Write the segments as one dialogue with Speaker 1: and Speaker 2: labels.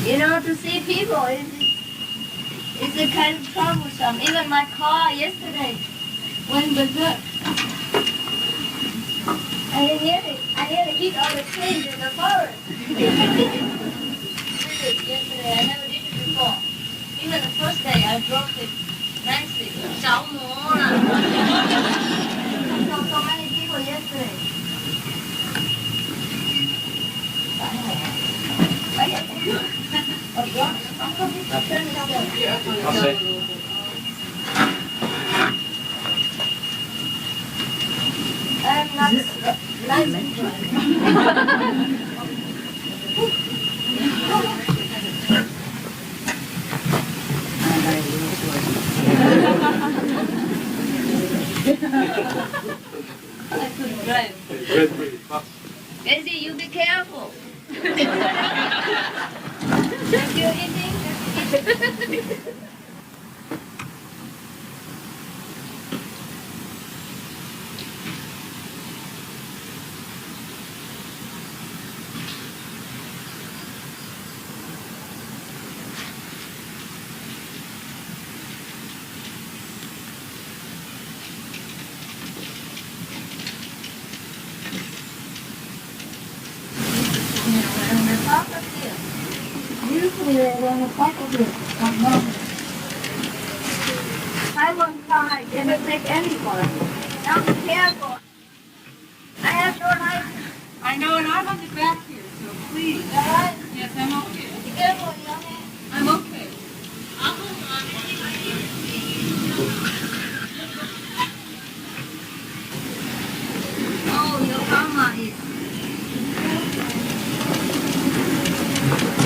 Speaker 1: You know, to see people is a kind of troublesome. Even my car yesterday went berserk. I nearly hit all the trees in the forest. Yesterday, I never did it before. Even the first day, I drove it nicely. So many people yesterday. I'm not license I couldn't drive. Daisy, you be careful. Thank you, eating. I won't try. Cannot take any for it. Now be careful. I have no license.
Speaker 2: I know, and I'm on the back here, so please.
Speaker 1: All right?
Speaker 2: Yes, I'm okay.
Speaker 1: Be careful, young man.
Speaker 2: I'm okay.
Speaker 1: Oh, your mama is.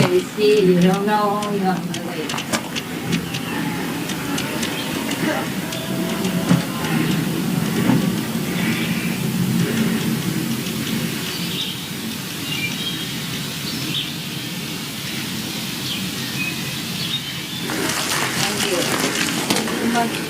Speaker 1: Casey, you don't know you're on my way. Thank you.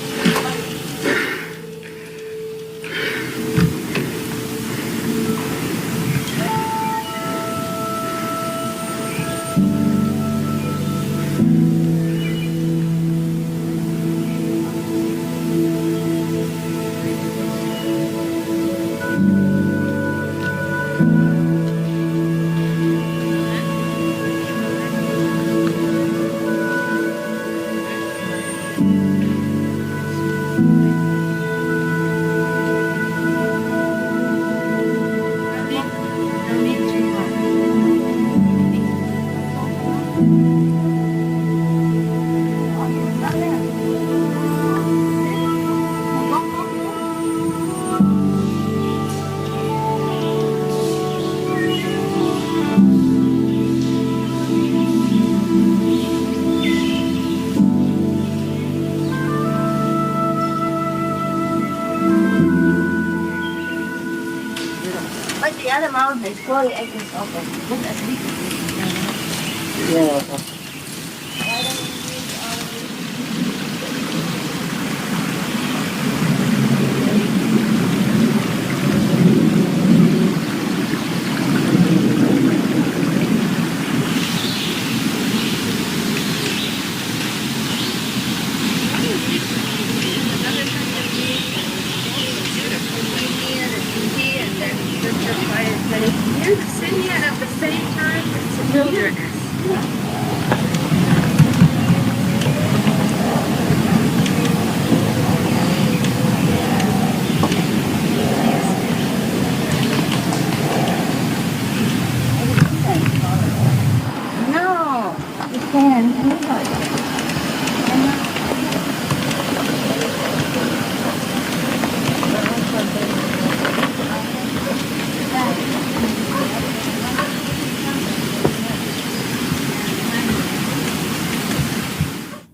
Speaker 1: But the other mountain is slowly acting open. Look at this.
Speaker 3: Yeah.
Speaker 1: Why don't we use all of
Speaker 2: You're singing it at the same time. It's a wilderness.
Speaker 1: No, you can't.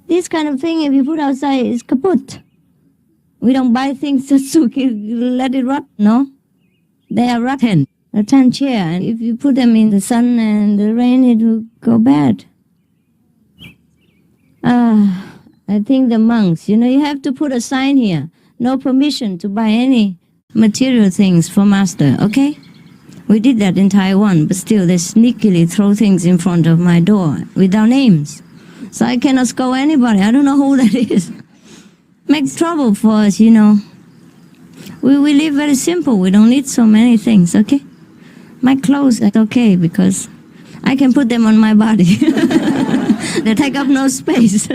Speaker 1: This kind of thing, if you put outside, is kaput. We don't buy things just to let it rot, no? They are rotten. A tan chair, and if you put them in the sun and the rain, it will go bad. I think the monks, you have to put a sign here. No permission to buy any material things for master, okay? We did that in Taiwan, but still they sneakily throw things in front of my door without names. So I cannot scold anybody. I don't know who that is. Makes trouble for us, you know. We live very simple. We don't need so many things, okay? My clothes are okay because I can put them on my body. They take up no space.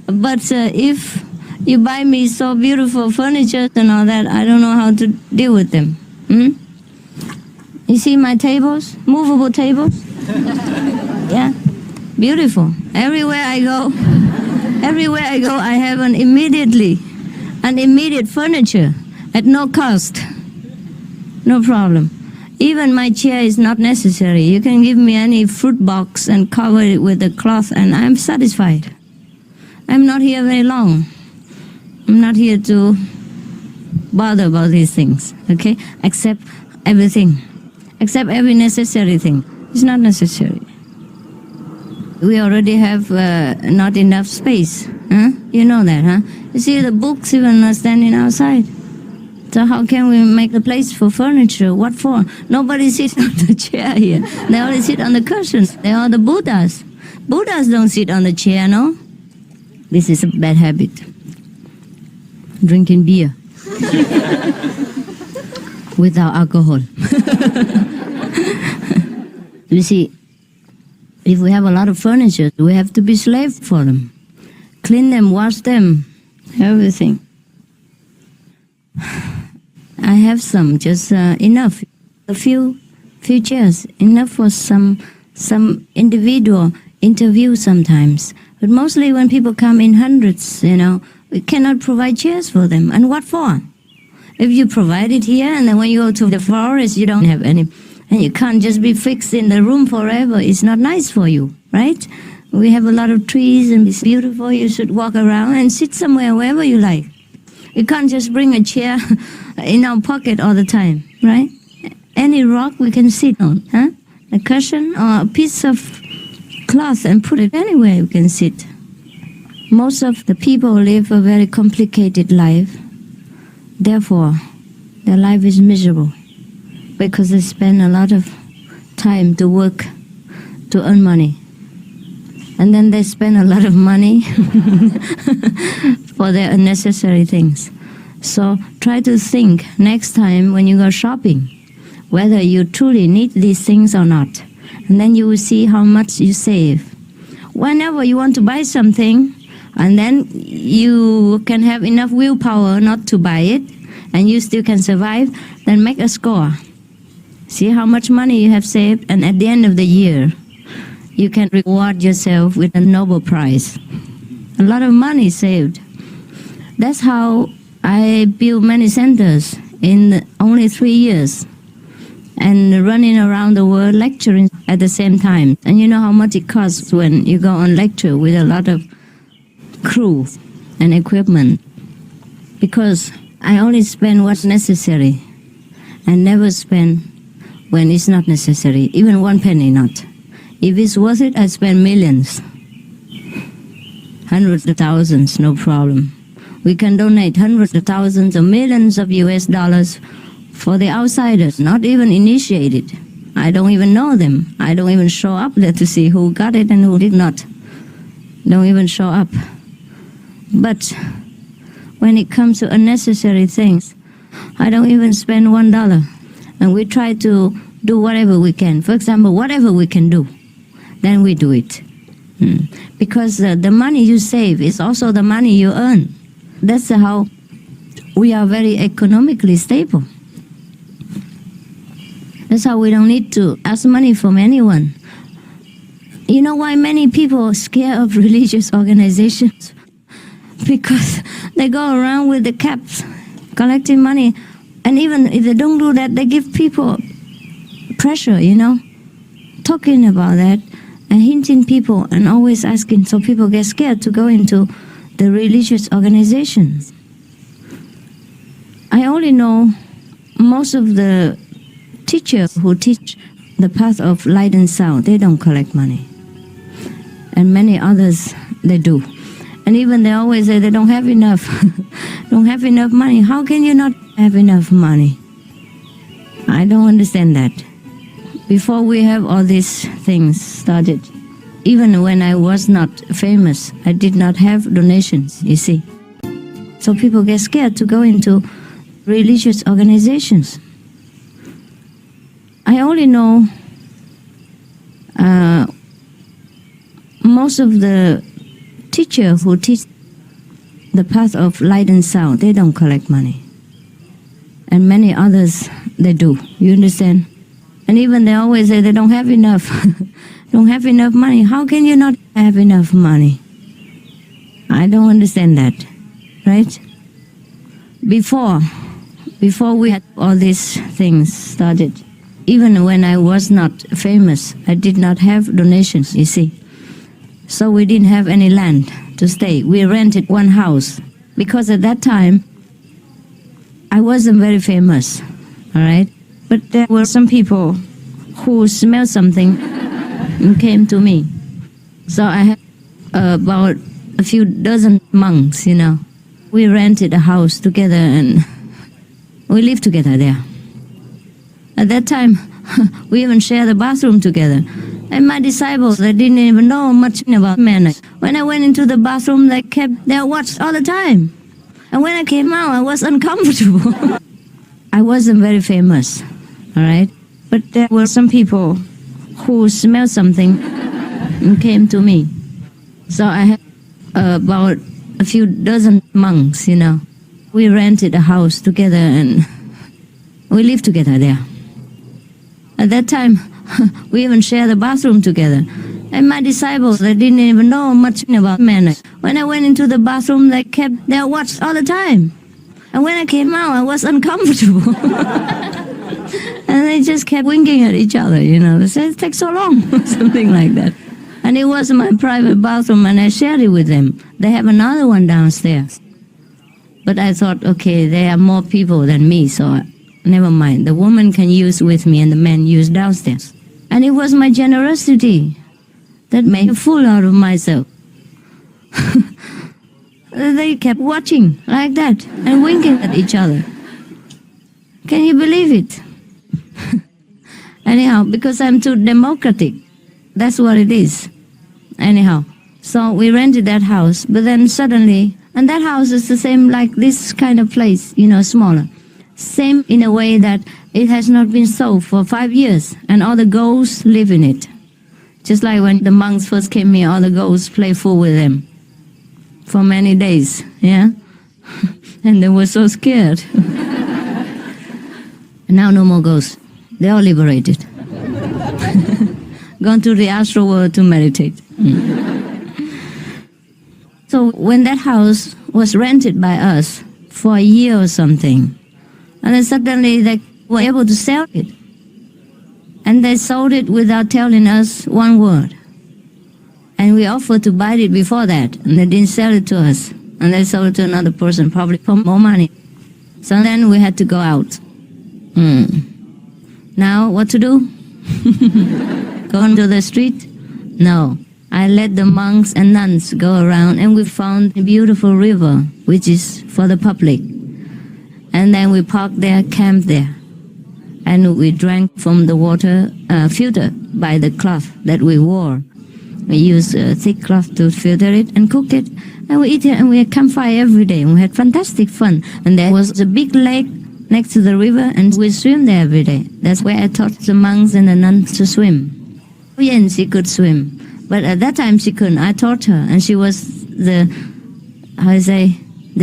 Speaker 1: But if you buy me so beautiful furniture and all that, I don't know how to deal with them. You see my tables? Movable tables? Yeah, beautiful. Everywhere I go, I have an immediate furniture at no cost. No problem. Even my chair is not necessary. You can give me any fruit box and cover it with a cloth and I'm satisfied. I'm not here very long. I'm not here to bother about these things, okay? Accept everything. Accept every necessary thing. It's not necessary. We already have not enough space. Huh? You know that, huh? You see the books even are standing outside. So how can we make a place for furniture? What for? Nobody sits on the chair here. They only sit on the cushions. They are the Buddhas. Buddhas don't sit on the chair, no? This is a bad habit. Drinking beer. Without alcohol. You see, if we have a lot of furniture, we have to be slave for them. Clean them, wash them, everything. I have some, just enough. A few chairs, enough for some individual interview sometimes. But mostly when people come in hundreds, you know, we cannot provide chairs for them. And what for? If you provide it here and then when you go to the forest, you don't have any. And you can't just be fixed in the room forever. It's not nice for you, right? We have a lot of trees and it's beautiful. You should walk around and sit somewhere, wherever you like. You can't just bring a chair in our pocket all the time, right? Any rock we can sit on, huh? A cushion or a piece of cloth and put it anywhere you can sit. Most of the people live a very complicated life. Therefore, their life is miserable because they spend a lot of time to work to earn money. And then they spend a lot of money for their unnecessary things. So try to think next time when you go shopping, whether you truly need these things or not. And then you will see how much you save. Whenever you want to buy something, and then you can have enough willpower not to buy it, and you still can survive, then make a score. See how much money you have saved, and at the end of the year, you can reward yourself with a Nobel Prize. A lot of money saved. That's how I built many centers in only 3 years and running around the world lecturing at the same time. And you know how much it costs when you go on lecture with a lot of crew and equipment. Because I only spend what's necessary and never spend when it's not necessary, even 1 penny not. If it's worth it, I spend millions. Hundreds of thousands, no problem. We can donate hundreds of thousands or millions of US dollars for the outsiders, not even initiated. I don't even know them. I don't even show up there to see who got it and who did not. Don't even show up. But when it comes to unnecessary things, I don't even spend $1. And we try to do whatever we can. For example, whatever we can do, then we do it. Because the money you save is also the money you earn. That's how we are very economically stable. That's how we don't need to ask money from anyone. You know why many people are scared of religious organizations? Because they go around with the caps, collecting money. And even if they don't do that, they give people pressure, you know, talking about that and hinting people and always asking, so people get scared to go into the religious organizations. I only know most of the teachers who teach the path of light and sound, they don't collect money. And many others, they do. And even they always say they don't have enough, don't have enough money. How can you not have enough money? I don't understand that. Before we have all these things started, even when I was not famous, I did not have donations, you see. So people get scared to go into religious organizations. I only know most of the teachers who teach the path of light and sound, they don't collect money. And many others, they do. You understand? And even they always say they don't have enough. Don't have enough money. How can you not have enough money? I don't understand that. Right? Before we had all these things started, even when I was not famous, I did not have donations, you see. So we didn't have any land to stay. We rented one house because at that time, I wasn't very famous, all right? But there were some people who smelled something and came to me. So I had about a few dozen monks, you know. We rented a house together and we lived together there. At that time, we even shared the bathroom together. And my disciples, they didn't even know much about men. When I went into the bathroom, they kept their watch all the time. And when I came out, I was uncomfortable. I wasn't very famous, all right? But there were some people who smelled something and came to me. So I had about a few dozen monks, you know. We rented a house together and we lived together there. At that time, we even shared the bathroom together. And my disciples, they didn't even know much about men. When I went into the bathroom, they kept their watch all the time. And when I came out, I was uncomfortable. And they just kept winking at each other, you know. They said, it takes so long, something like that. And it was my private bathroom, and I shared it with them. They have another one downstairs. But I thought, okay, there are more people than me, so never mind. The woman can use with me and the man use downstairs. And it was my generosity that made a fool out of myself. They kept watching like that and winking at each other. Can you believe it? Anyhow, because I'm too democratic. That's what it is. Anyhow, so we rented that house, but then suddenly, and that house is the same like this kind of place, you know, smaller. Same in a way that it has not been sold for 5 years, and all the ghosts live in it. Just like when the monks first came here, all the ghosts play fool with them for many days, yeah? And they were so scared. And now no more ghosts. They're all liberated. Gone to the astral world to meditate. So when that house was rented by us for a year or something, and then suddenly they were able to sell it. And they sold it without telling us one word. And we offered to buy it before that, and they didn't sell it to us. And they sold it to another person, probably for more money. So then we had to go out. Now, what to do? Go onto the street? No. I let the monks and nuns go around, and we found a beautiful river, which is for the public. And then we parked there, camped there. And we drank from the water filtered by the cloth that we wore. We used a thick cloth to filter it and cooked it. And we eat it, and we had campfire every day. And we had fantastic fun. And there was a big lake next to the river, and we swim there every day. That's where I taught the monks and the nuns to swim. Yen, she could swim. But at that time she couldn't. I taught her, and she was the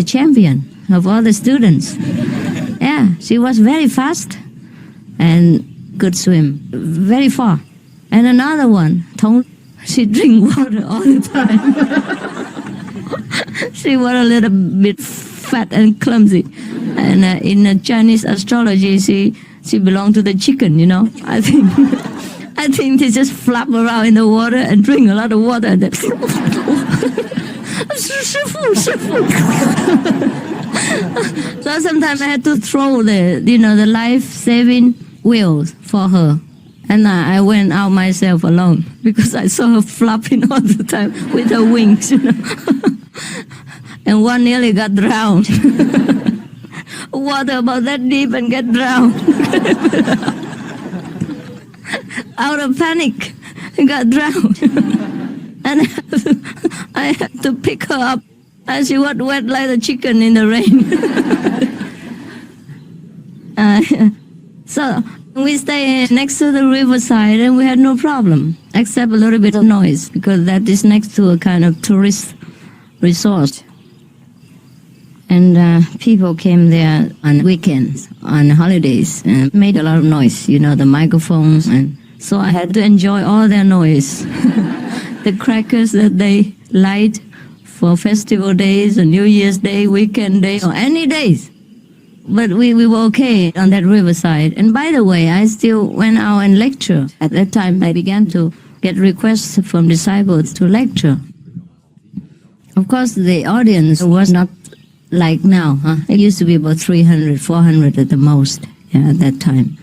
Speaker 1: champion of all the students. Yeah, she was very fast and could swim very far. And another one, Tong, she drink water all the time. She was a little bit fat and clumsy. And in Chinese astrology, she belonged to the chicken, you know. I think they just flap around in the water and drink a lot of water. And then so sometimes I had to throw the life-saving wheels for her. And I went out myself alone because I saw her flapping all the time with her wings, you know. And one nearly got drowned. Water about that deep and get drowned. Out of panic, I got drowned. And I had to pick her up. And she was wet like a chicken in the rain. So we stay next to the riverside and we had no problem, except a little bit of noise, because that is next to a kind of tourist resort. And people came there on weekends, on holidays, and made a lot of noise, the microphones. And so I had to enjoy all their noise. The crackers that they light for festival days, or New Year's Day, weekend day, or any days. But we were okay on that riverside. And by the way, I still went out and lecture. At that time, I began to get requests from disciples to lecture. Of course, the audience was not like now. It used to be about 300, 400 at the most at that time.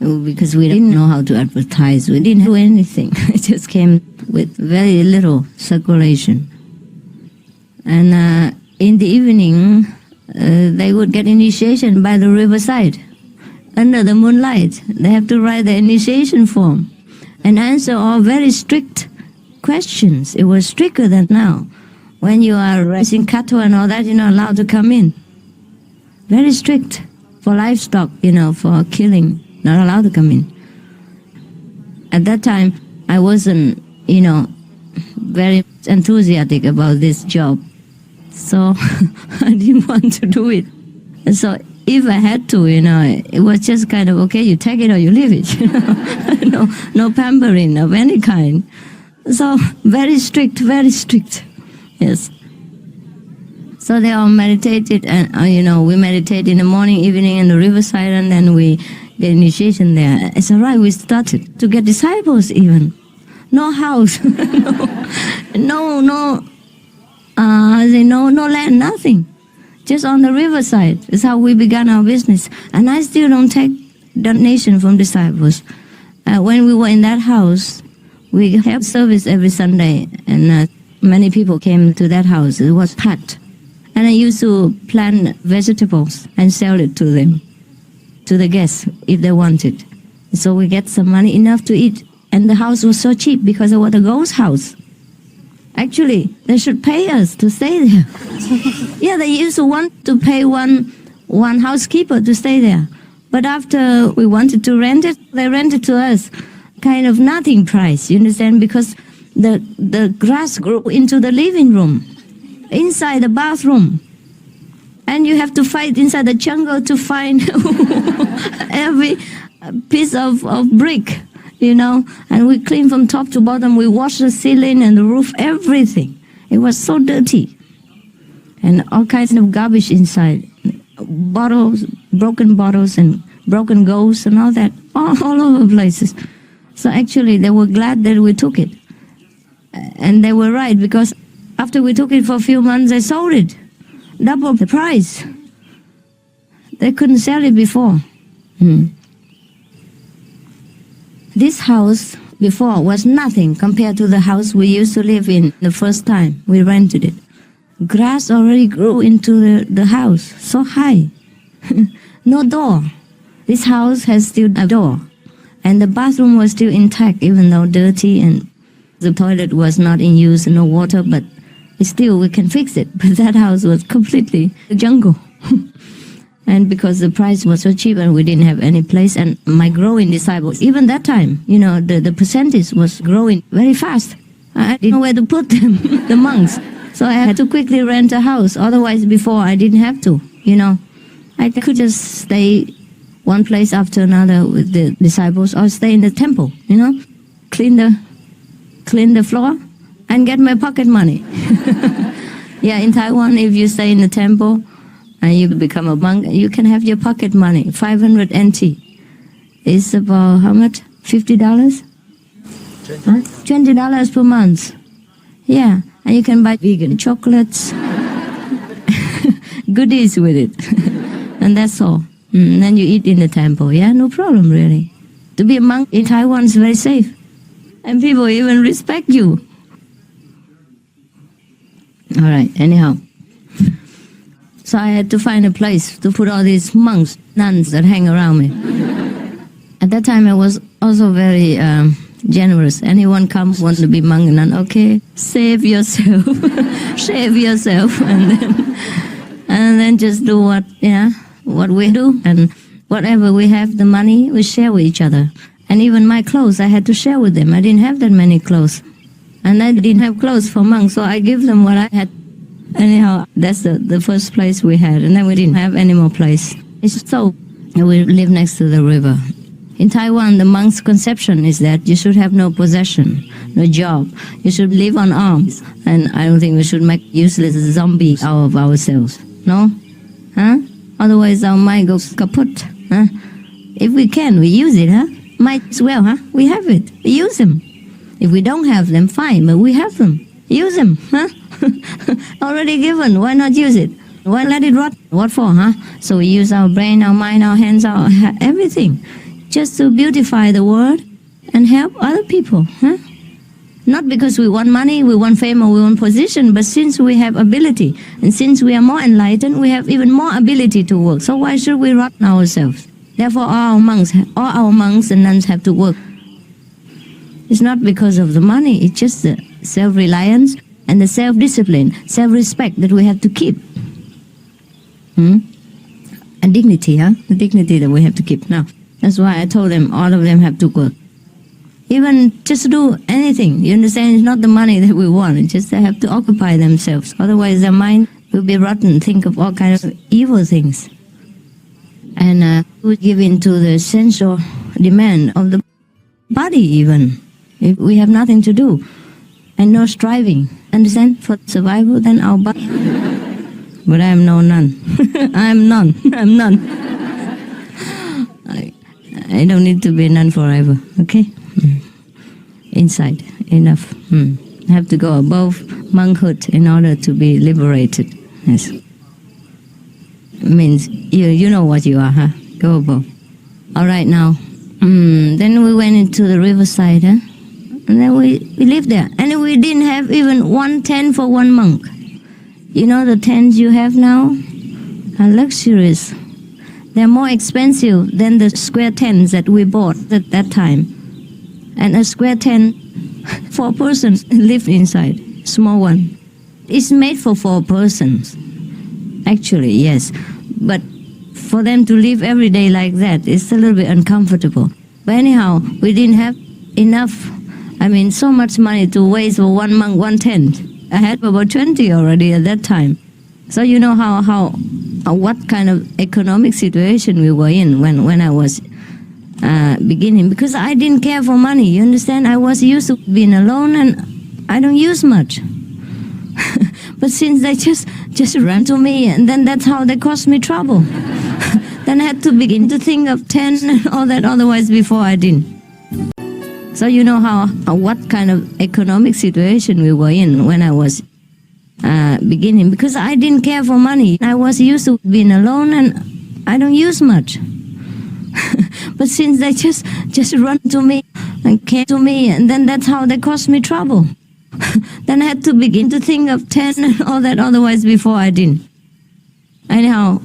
Speaker 1: Because we didn't know how to advertise. We didn't do anything. It just came with very little circulation. And in the evening, they would get initiation by the riverside, under the moonlight. They have to write the initiation form and answer all very strict questions. It was stricter than now. When you are raising cattle and all that, you're not allowed to come in. Very strict. For livestock, for killing, not allowed to come in. At that time, I wasn't, very enthusiastic about this job. So I didn't want to do it. And so if I had to, it was just kind of, okay, you take it or you leave it. No pampering of any kind. So very strict, yes. So they all meditated, and we meditate in the morning, evening, in the riverside, and then we get initiation there. It's all right, we started to get disciples even. No house, no land, nothing. Just on the riverside. That's how we began our business. And I still don't take donation from disciples. When we were in that house, we had service every Sunday, and many people came to that house. It was packed. And I used to plant vegetables and sell it to them, to the guests, if they wanted. So we get some money enough to eat. And the house was so cheap because it was a ghost house. Actually, they should pay us to stay there. Yeah, they used to want to pay one housekeeper to stay there. But after we wanted to rent it, they rented to us kind of nothing price, you understand? Because the grass grew into the living room, inside the bathroom. And you have to fight inside the jungle to find every piece of brick, and we clean from top to bottom. We wash the ceiling and the roof, everything. It was so dirty. And all kinds of garbage inside. Bottles, broken bottles and broken ghosts and all that, all over places. So actually they were glad that we took it. And they were right, because after we took it for a few months, they sold it. Double the price. They couldn't sell it before. This house before was nothing compared to the house we used to live in the first time we rented it. Grass already grew into the house, so high. No door. This house has still a door. And the bathroom was still intact, even though dirty, and the toilet was not in use, no water, but still we can fix it. But that house was completely a jungle. And because the price was so cheap and we didn't have any place, and my growing disciples, even that time, the percentage was growing very fast. I didn't know where to put them, the monks. So I had to quickly rent a house. Otherwise, before, I didn't have to, I could just stay one place after another with the disciples, or stay in the temple, clean the floor and get my pocket money. Yeah, in Taiwan, if you stay in the temple, and you become a monk, you can have your pocket money, 500 NT. It's about how much? $50? $20 per month. Yeah, and you can buy vegan chocolates, goodies with it. And that's all. And then you eat in the temple. Yeah, no problem really. To be a monk in Taiwan is very safe. And people even respect you. All right, anyhow. So I had to find a place to put all these monks, nuns that hang around me. At that time, I was also very generous. Anyone come want to be monk and nun? Okay, save yourself, save yourself, and then just do what we do, and whatever we have, the money we share with each other. And even my clothes, I had to share with them. I didn't have that many clothes, and I didn't have clothes for monks, so I give them what I had. Anyhow, that's the first place we had, and then we didn't have any more place. It's so we live next to the river. In Taiwan, the monk's conception is that you should have no possession, no job. You should live on alms. And I don't think we should make useless zombies out of ourselves. No? Huh? Otherwise our mind goes kaput. Huh? If we can, we use it, huh? Might as well, huh? We have it. We use them. If we don't have them, fine, but we have them. Use them, huh? Already given, why not use it? Why let it rot? What for, huh? So we use our brain, our mind, our hands, our everything, just to beautify the world and help other people, huh? Not because we want money, we want fame, or we want position, but since we have ability, and since we are more enlightened, we have even more ability to work. So why should we rot ourselves? Therefore, all our monks and nuns have to work. It's not because of the money, it's just the self-reliance and the self-discipline, self-respect that we have to keep. And dignity, huh? The dignity that we have to keep. Now, that's why I told them, all of them have to work. Even just do anything, you understand? It's not the money that we want, it's just they have to occupy themselves. Otherwise their mind will be rotten, think of all kinds of evil things. And we give in to the sensual demand of the body even. If we have nothing to do and no striving, understand? For survival, then our body. But I am no nun. I am none. I'm none. I don't need to be a nun forever, okay? Inside, enough. I have to go above monkhood in order to be liberated. Yes. Means you know what you are, huh? Go above. All right, now. Then we went into the riverside, huh? And then we lived there. And we didn't have even one tent for one monk. You know the tents you have now are luxurious. They're more expensive than the square tents that we bought at that time. And a square tent, 4 persons live inside, small one. It's made for 4 persons, actually, yes. But for them to live every day like that, it's a little bit uncomfortable. But anyhow, we didn't have enough, so much money to waste for one monk, one tent. I had about 20 already at that time. So you know what kind of economic situation we were in when I was beginning, because I didn't care for money, you understand? I was used to being alone and I don't use much. But since they just ran to me, and then that's how they caused me trouble. Then I had to begin to think of 10 and all that, otherwise before I didn't. So you know what kind of economic situation we were in when I was beginning, because I didn't care for money. I was used to being alone and I don't use much. But since they just run to me and came to me, and then that's how they caused me trouble. Then I had to begin to think of 10 and all that, otherwise before I didn't. Anyhow,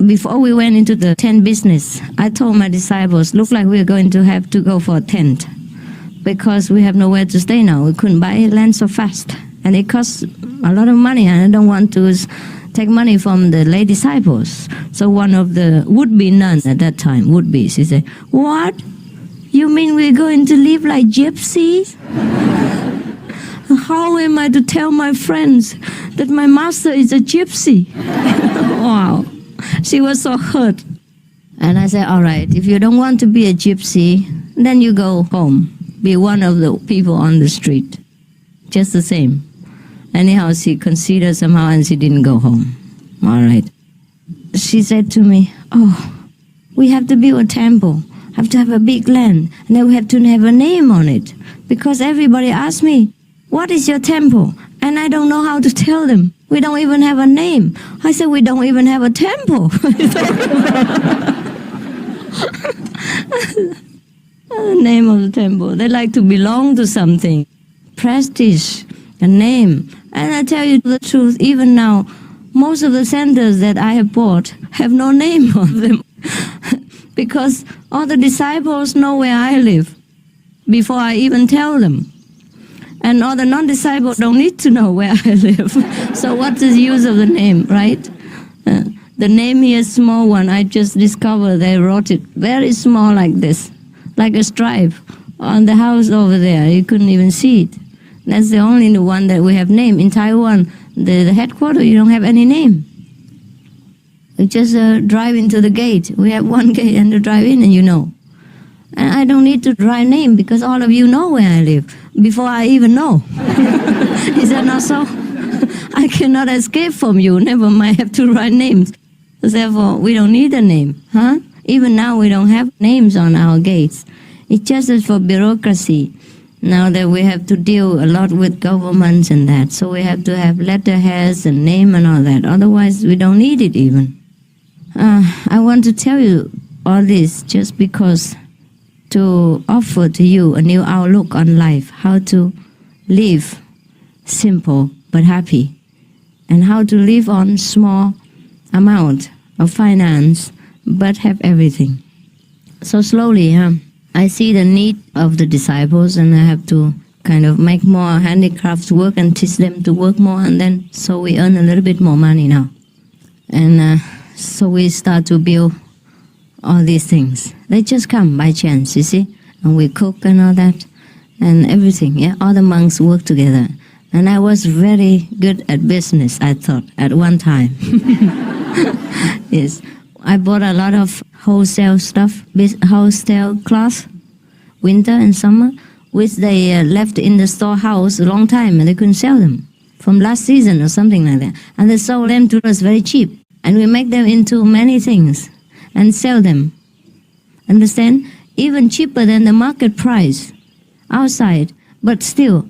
Speaker 1: before we went into the tent business, I told my disciples, look like we're going to have to go for a tent, because we have nowhere to stay now. We couldn't buy land so fast, and it costs a lot of money, and I don't want to take money from the lay disciples. So one of the would-be nuns at that time, would-be, she said, what? You mean we're going to live like gypsies? How am I to tell my friends that my master is a gypsy? Wow. She was so hurt. And I said, all right, if you don't want to be a gypsy, then you go home. Be one of the people on the street. Just the same. Anyhow, she considered somehow and she didn't go home. All right. She said to me, we have to build a temple. Have to have a big land. And then we have to have a name on it. Because everybody asks me, what is your temple? And I don't know how to tell them. We don't even have a name. I said, we don't even have a temple. The name of the temple. They like to belong to something. Prestige, a name. And I tell you the truth, even now, most of the centers that I have bought have no name on them. because all the disciples know where I live before I even tell them. And all the non-disciples don't need to know where I live. So what's the use of the name, right? The name here is small one. I just discovered they wrote it very small like this, like a stripe on the house over there. You couldn't even see it. That's the only one that we have name. In Taiwan, the headquarters, you don't have any name. You just drive into the gate. We have one gate and you drive in and you know. And I don't need to write name because all of you know where I live before I even know. Is that not so? I cannot escape from you. Never mind, I have to write names. Therefore, we don't need a name. Huh? Even now, we don't have names on our gates. It's just for bureaucracy. Now that we have to deal a lot with governments and that. So we have to have letterheads and name and all that. Otherwise, we don't need it even. I want to tell you all this just because to offer to you a new outlook on life, how to live simple but happy, and how to live on small amount of finance but have everything. So slowly, I see the need of the disciples, and I have to kind of make more handicrafts work and teach them to work more, and then so we earn a little bit more money now. And so we start to build all these things. They just come by chance, you see, and we cook and all that, and everything, yeah, all the monks work together. And I was very good at business, I thought, at one time. Yes, I bought a lot of wholesale stuff, wholesale cloth, winter and summer, which they left in the storehouse a long time and they couldn't sell them from last season or something like that. And they sold them to us very cheap. And we make them into many things and sell them. Understand? Even cheaper than the market price outside, but still,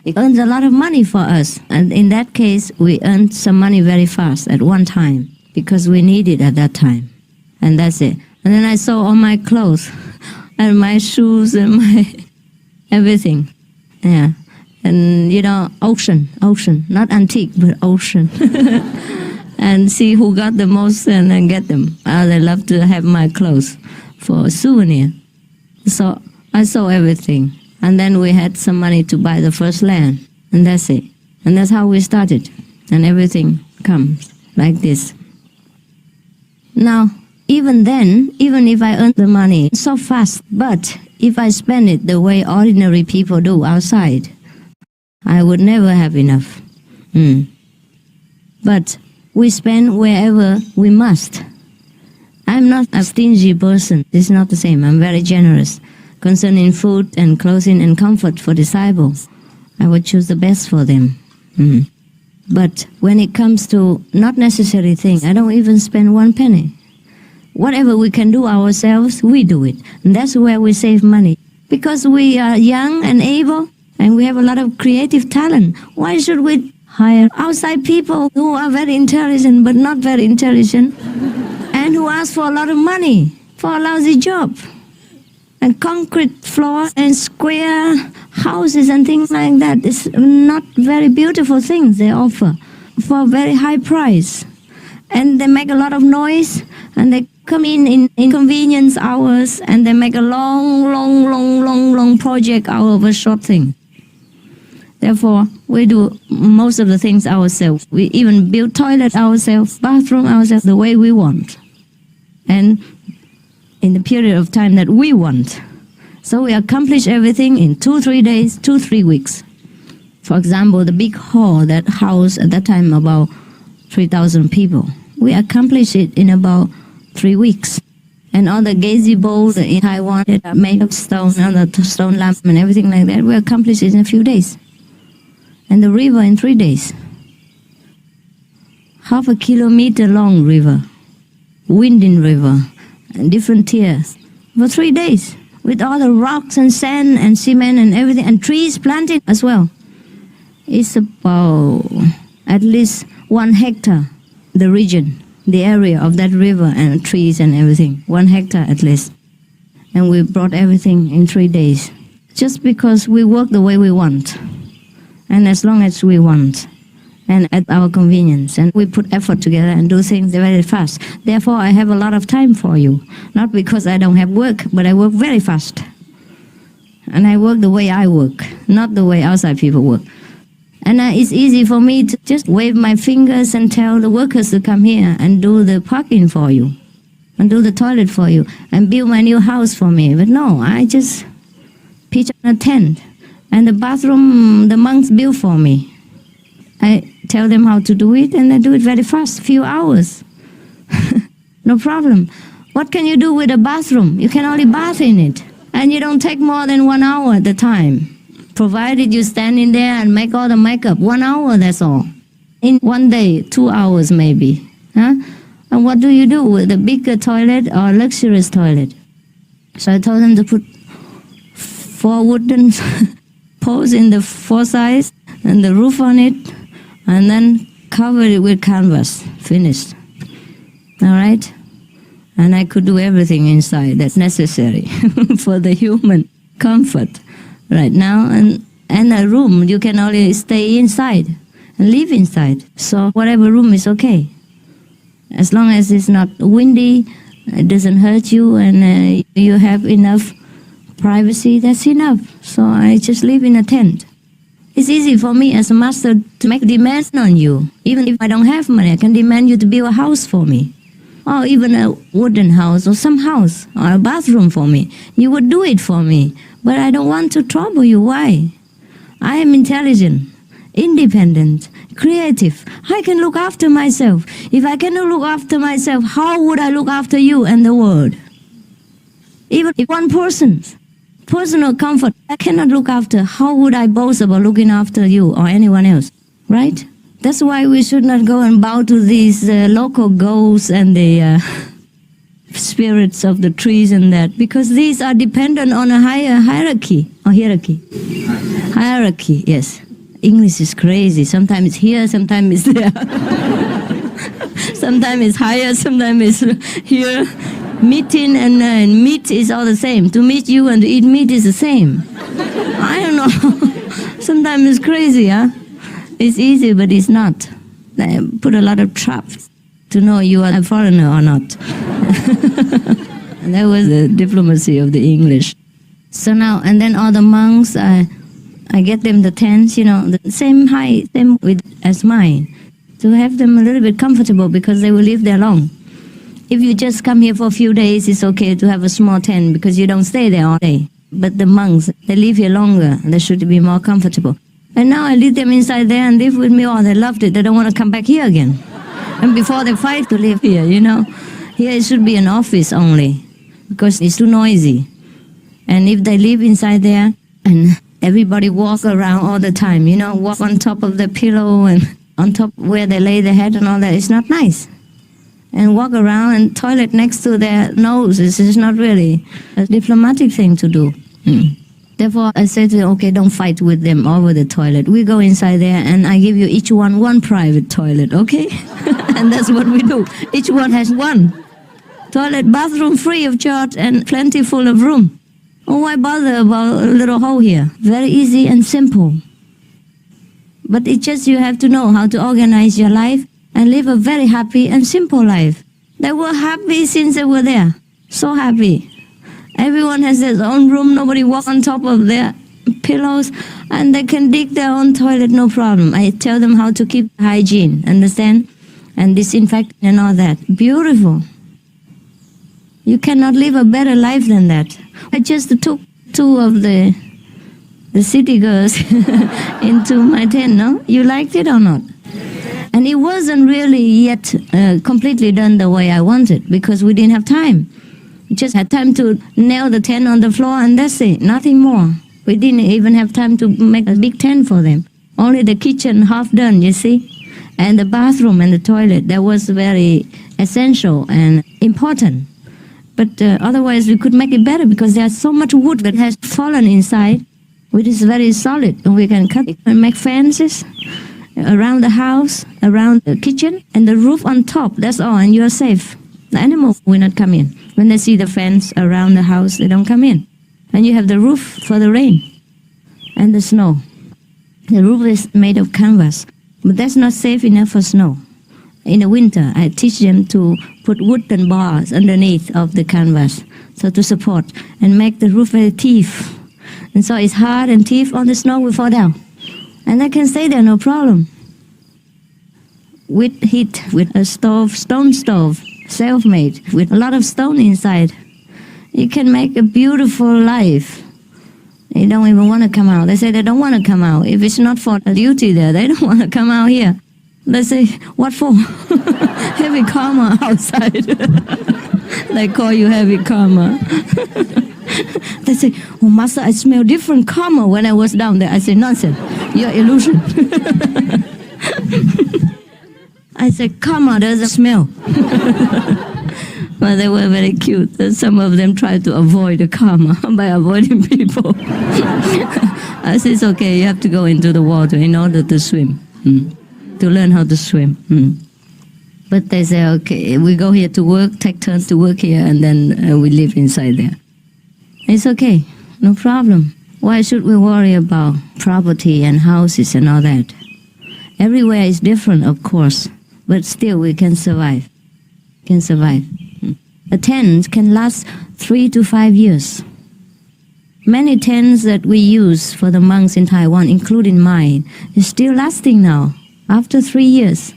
Speaker 1: it earns a lot of money for us. And in that case, we earned some money very fast at one time because we need it at that time. And that's it. And then I sold all my clothes and my shoes and my everything. Yeah. And, you know, auction, not antique, but auction. And see who got the most and then get them. They love to have my clothes for a souvenir. So I sold everything. And then we had some money to buy the first land. And that's it. And that's how we started. And everything comes like this. Now, even then, even if I earn the money so fast, but if I spend it the way ordinary people do outside, I would never have enough. But we spend wherever we must. I'm not a stingy person. It's not the same. I'm very generous. Concerning food and clothing and comfort for disciples, I would choose the best for them. But when it comes to not necessary things, I don't even spend one penny. Whatever we can do ourselves, we do it. And that's where we save money. Because we are young and able, and we have a lot of creative talent. Why should we hire outside people who are very intelligent but not very intelligent, and who ask for a lot of money for a lousy job? And concrete floor and square houses and things like that. It's not very beautiful things they offer for a very high price. And they make a lot of noise, and they come in inconvenience hours, and they make a long project out of a short thing. Therefore, we do most of the things ourselves. We even build toilet ourselves, bathroom ourselves, the way we want. And in the period of time that we want. So we accomplish everything in 2-3 days, 2-3 weeks. For example, the big hall that housed at that time about 3,000 people. We accomplished it in about 3 weeks. And all the gazebos in Taiwan that are made of stone, and the stone lamp and everything like that, we accomplished it in a few days. And the river in 3 days. 0.5 kilometer long river, winding river, and different tiers for 3 days with all the rocks and sand and cement and everything, and trees planted as well. It's about at least 1 hectare, the region, the area of that river and trees and everything, 1 hectare at least. And we brought everything in 3 days, just because we work the way we want, and as long as we want. and at our convenience. And we put effort together and do things very fast. Therefore, I have a lot of time for you. Not because I don't have work, but I work very fast. And I work the way I work, not the way outside people work. And it's easy for me to just wave my fingers and tell the workers to come here and do the parking for you, and do the toilet for you, and build my new house for me. But no, I just pitch a tent. And the bathroom, the monks build for me. I tell them how to do it, and they do it very fast, few hours. No problem. What can you do with a bathroom? You can only bath in it. And you don't take more than 1 hour at a time. Provided you stand in there and make all the makeup. 1 hour, that's all. In one day, 2 hours maybe. Huh? And what do you do with a bigger toilet or luxurious toilet? So I told them to put 4 wooden poles in the 4 sides and the roof on it, and then cover it with canvas. Finished. All right? And I could do everything inside that's necessary for the human comfort right now. And a room, you can only stay inside and live inside. So whatever room is okay. As long as it's not windy, it doesn't hurt you, and you have enough privacy, that's enough. So I just live in a tent. It's easy for me as a master to make demands on you. Even if I don't have money, I can demand you to build a house for me. Or even a wooden house or some house or a bathroom for me. You would do it for me. But I don't want to trouble you. Why? I am intelligent, independent, creative. I can look after myself. If I cannot look after myself, how would I look after you and the world? Even if one person's personal comfort I cannot look after, how would I boast about looking after you or anyone else? Right? That's why we should not go and bow to these local ghosts and the spirits of the trees and that, because these are dependent on a higher hierarchy. Hierarchy, yes. English is crazy. Sometimes it's here, sometimes it's there. Sometimes it's higher, sometimes it's here. Meeting and meat is all the same. To meet you and to eat meat is the same. I don't know. Sometimes it's crazy, huh? It's easy, but it's not. They put a lot of traps to know you are a foreigner or not. And that was the diplomacy of the English. So now, and then all the monks, I get them the tents, the same height, same width as mine, to have them a little bit comfortable because they will live there long. If you just come here for a few days, it's okay to have a small tent because you don't stay there all day. But the monks, they live here longer. They should be more comfortable. And now I leave them inside there and live with me. Oh, they loved it. They don't want to come back here again. And before they fight to live here, Here it should be an office only because it's too noisy. And if they live inside there and everybody walk around all the time, walk on top of the pillow and on top where they lay their head and all that, it's not nice. And walk around and toilet next to their nose is not really a diplomatic thing to do. Therefore, I said to them, okay, don't fight with them over the toilet. We go inside there and I give you each one private toilet, okay? And that's what we do. Each one has one toilet, bathroom free of charge and plenty full of room. Oh, why bother about a little hole here? Very easy and simple. But it's just you have to know how to organize your life and live a very happy and simple life. They were happy since they were there. So happy. Everyone has their own room. Nobody walks on top of their pillows. And they can dig their own toilet, no problem. I tell them how to keep hygiene, understand? And disinfect and all that. Beautiful. You cannot live a better life than that. I just took 2 of the city girls into my tent, no? You liked it or not? And it wasn't really yet completely done the way I wanted because we didn't have time. We just had time to nail the tent on the floor and that's it, nothing more. We didn't even have time to make a big tent for them. Only the kitchen half done, you see? And the bathroom and the toilet, that was very essential and important. But otherwise we could make it better because there's so much wood that has fallen inside, which is very solid. And we can cut it and make fences around the house, around the kitchen, and the roof on top, that's all, and you're safe. The animals will not come in. When they see the fence around the house, they don't come in. And you have the roof for the rain and the snow. The roof is made of canvas. But that's not safe enough for snow. In the winter, I teach them to put wooden bars underneath of the canvas, so to support, and make the roof very stiff. And so it's hard and stiff on the snow will fall down. And I can stay there, no problem. With heat, with a stove, stone stove, self-made, with a lot of stone inside. You can make a beautiful life. They don't even want to come out. They say they don't want to come out. If it's not for a duty there, they don't want to come out here. They say, what for? Heavy karma outside. They call you heavy karma. They say, oh, Master, I smell different karma when I was down there. I say, nonsense. You're illusion. I said, karma doesn't smell. But they were very cute. Some of them tried to avoid the karma by avoiding people. I said, it's okay, you have to go into the water in order to swim, to learn how to swim. But they say, okay, we go here to work, take turns to work here, and then we live inside there. It's okay, no problem. Why should we worry about property and houses and all that? Everywhere is different, of course, but still we can survive. Can survive. A tent can last 3 to 5 years. Many tents that we use for the monks in Taiwan, including mine, is still lasting now, after 3 years.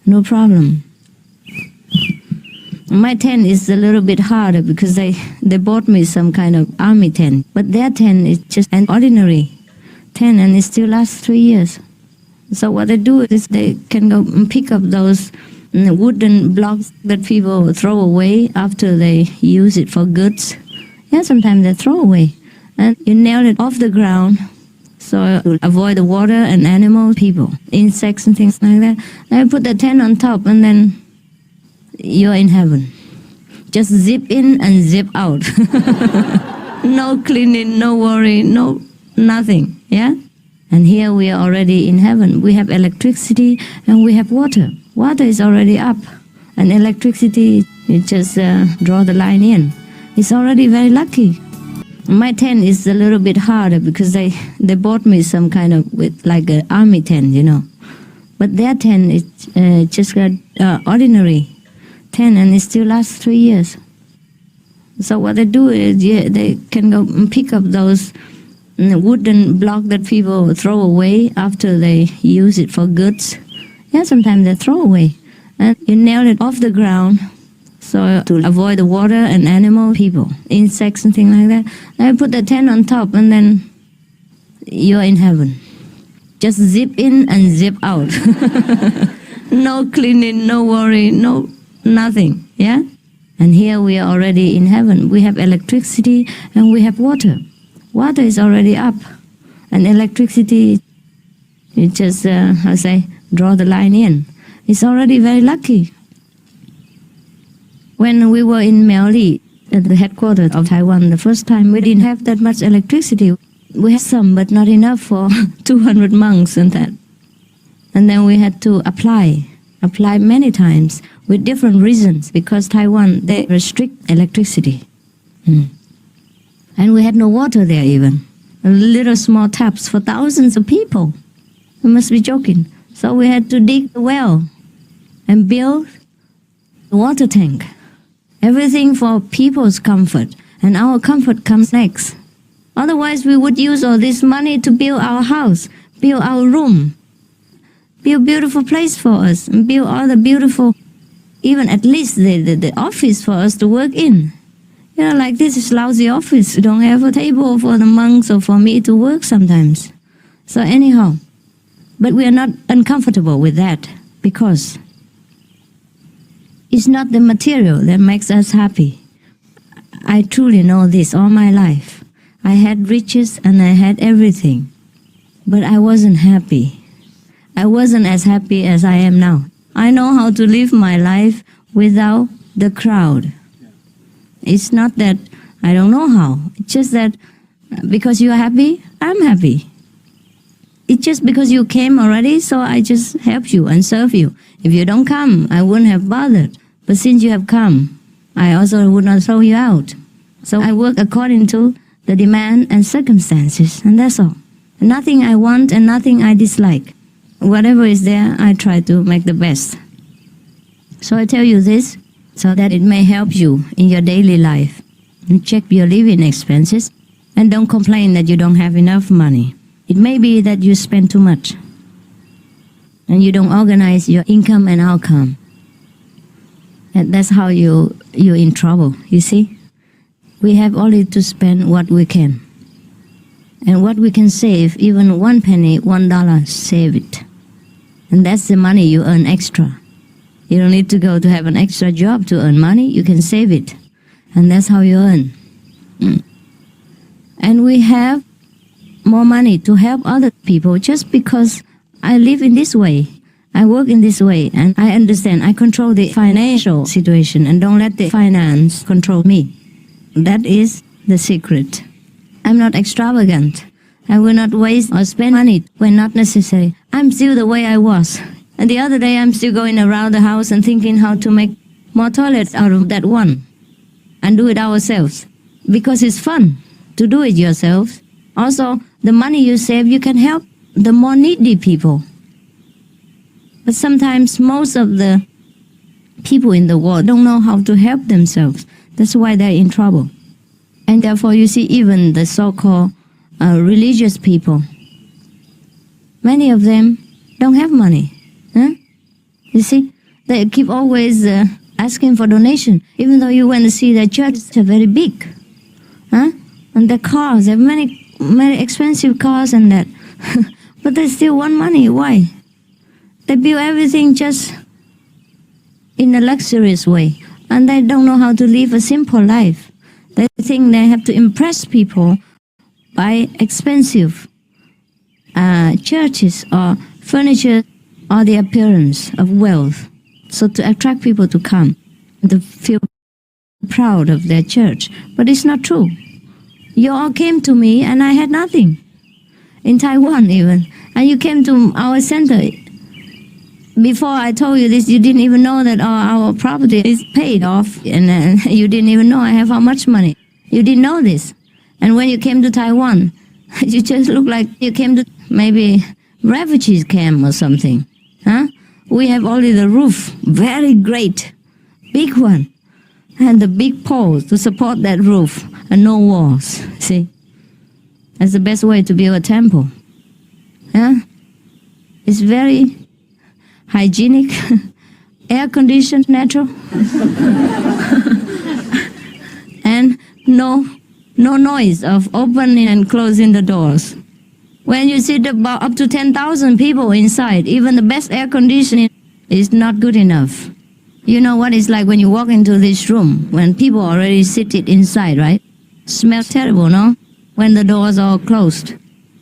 Speaker 1: No problem. My tent is a little bit harder because they bought me some kind of army tent. But their tent is just an ordinary tent and it still lasts 3 years. So what they do is they can go and pick up those wooden blocks that people throw away after they use it for goods. Yeah, sometimes they throw away. And you nail it off the ground so to avoid the water and animals, people, insects and things like that. And put the tent on top and then you're in heaven. Just zip in and zip out. No cleaning, no worry, no nothing. Yeah? And here we are already in heaven. We have electricity and we have water. Water is already up. And electricity, you just draw the line in. It's already very lucky. My tent is a little bit harder because they bought me some kind of, with like an army tent, you know. But their tent is just an ordinary tent and it still lasts 3 years. So what they do is they can go and pick up those wooden blocks that people throw away after they use it for goods. Yeah, sometimes they throw away. And you nail it off the ground so to avoid the water and animals, people, insects and things like that. And put the tent on top and then you're in heaven. Just zip in and zip out. No cleaning, no worry, no nothing. Yeah? And here we are already in heaven. We have electricity and we have water. Water is already up. And electricity, you just, draw the line in. It's already very lucky. When we were in Miaoli, at the headquarters of Taiwan, the first time we didn't have that much electricity. We had some, but not enough for 200 monks and that. And then we had to apply many times with different reasons, because Taiwan, they restrict electricity. And we had no water there even. Little small taps for thousands of people. We must be joking. So we had to dig a well and build a water tank. Everything for people's comfort, and our comfort comes next. Otherwise, we would use all this money to build our house, build our room, build beautiful place for us, and build all the beautiful, even at least the office for us to work in. You know, like this is lousy office. We don't have a table for the monks or for me to work sometimes. So anyhow, but we are not uncomfortable with that because it's not the material that makes us happy. I truly know this all my life. I had riches and I had everything, but I wasn't happy. I wasn't as happy as I am now. I know how to live my life without the crowd. It's not that I don't know how. It's just that because you are happy, I'm happy. It's just because you came already, so I just help you and serve you. If you don't come, I wouldn't have bothered. But since you have come, I also would not throw you out. So I work according to the demand and circumstances, and that's all. Nothing I want and nothing I dislike. whatever is there, I try to make the best. So I tell you this so that it may help you in your daily life. And check your living expenses and don't complain that you don't have enough money. It may be that you spend too much and you don't organize your income and outcome. And that's how you're in trouble, you see? We have only to spend what we can. And what we can save, even 1 penny, $1, save it. And that's the money you earn extra. You don't need to go to have an extra job to earn money. You can save it. And that's how you earn. And we have more money to help other people just because I live in this way. I work in this way and I understand. I control the financial situation and don't let the finance control me. That is the secret. I'm not extravagant. I will not waste or spend money when not necessary. I'm still the way I was. And the other day I'm still going around the house and thinking how to make more toilets out of that one and do it ourselves. Because it's fun to do it yourself. Also, the money you save, you can help the more needy people. But sometimes most of the people in the world don't know how to help themselves. That's why they're in trouble. And therefore, you see, even the so-called religious people, many of them don't have money. Huh? You see, they keep always asking for donation, even though you went to see their churches, they're very big. Huh? And their cars, they have many expensive cars and that. But they still want money. Why? They build everything just in a luxurious way. And they don't know how to live a simple life. They think they have to impress people by expensive churches or furniture or the appearance of wealth. So to attract people to come, to feel proud of their church. But it's not true. You all came to me and I had nothing. In Taiwan even. And you came to our center. Before I told you this, you didn't even know that our property is paid off. And you didn't even know I have how much money. You didn't know this. And when you came to Taiwan, you just looked like you came to maybe refugees camp or something. Huh? We have only the roof, very great, big one. And the big poles to support that roof and no walls. See? That's the best way to build a temple. Yeah? It's very hygienic, air-conditioned, natural. And no noise of opening and closing the doors. When you see about up to 10,000 people inside, even the best air conditioning is not good enough. You know what it's like when you walk into this room, when people already seated inside, right? Smells terrible, no? When the doors are closed.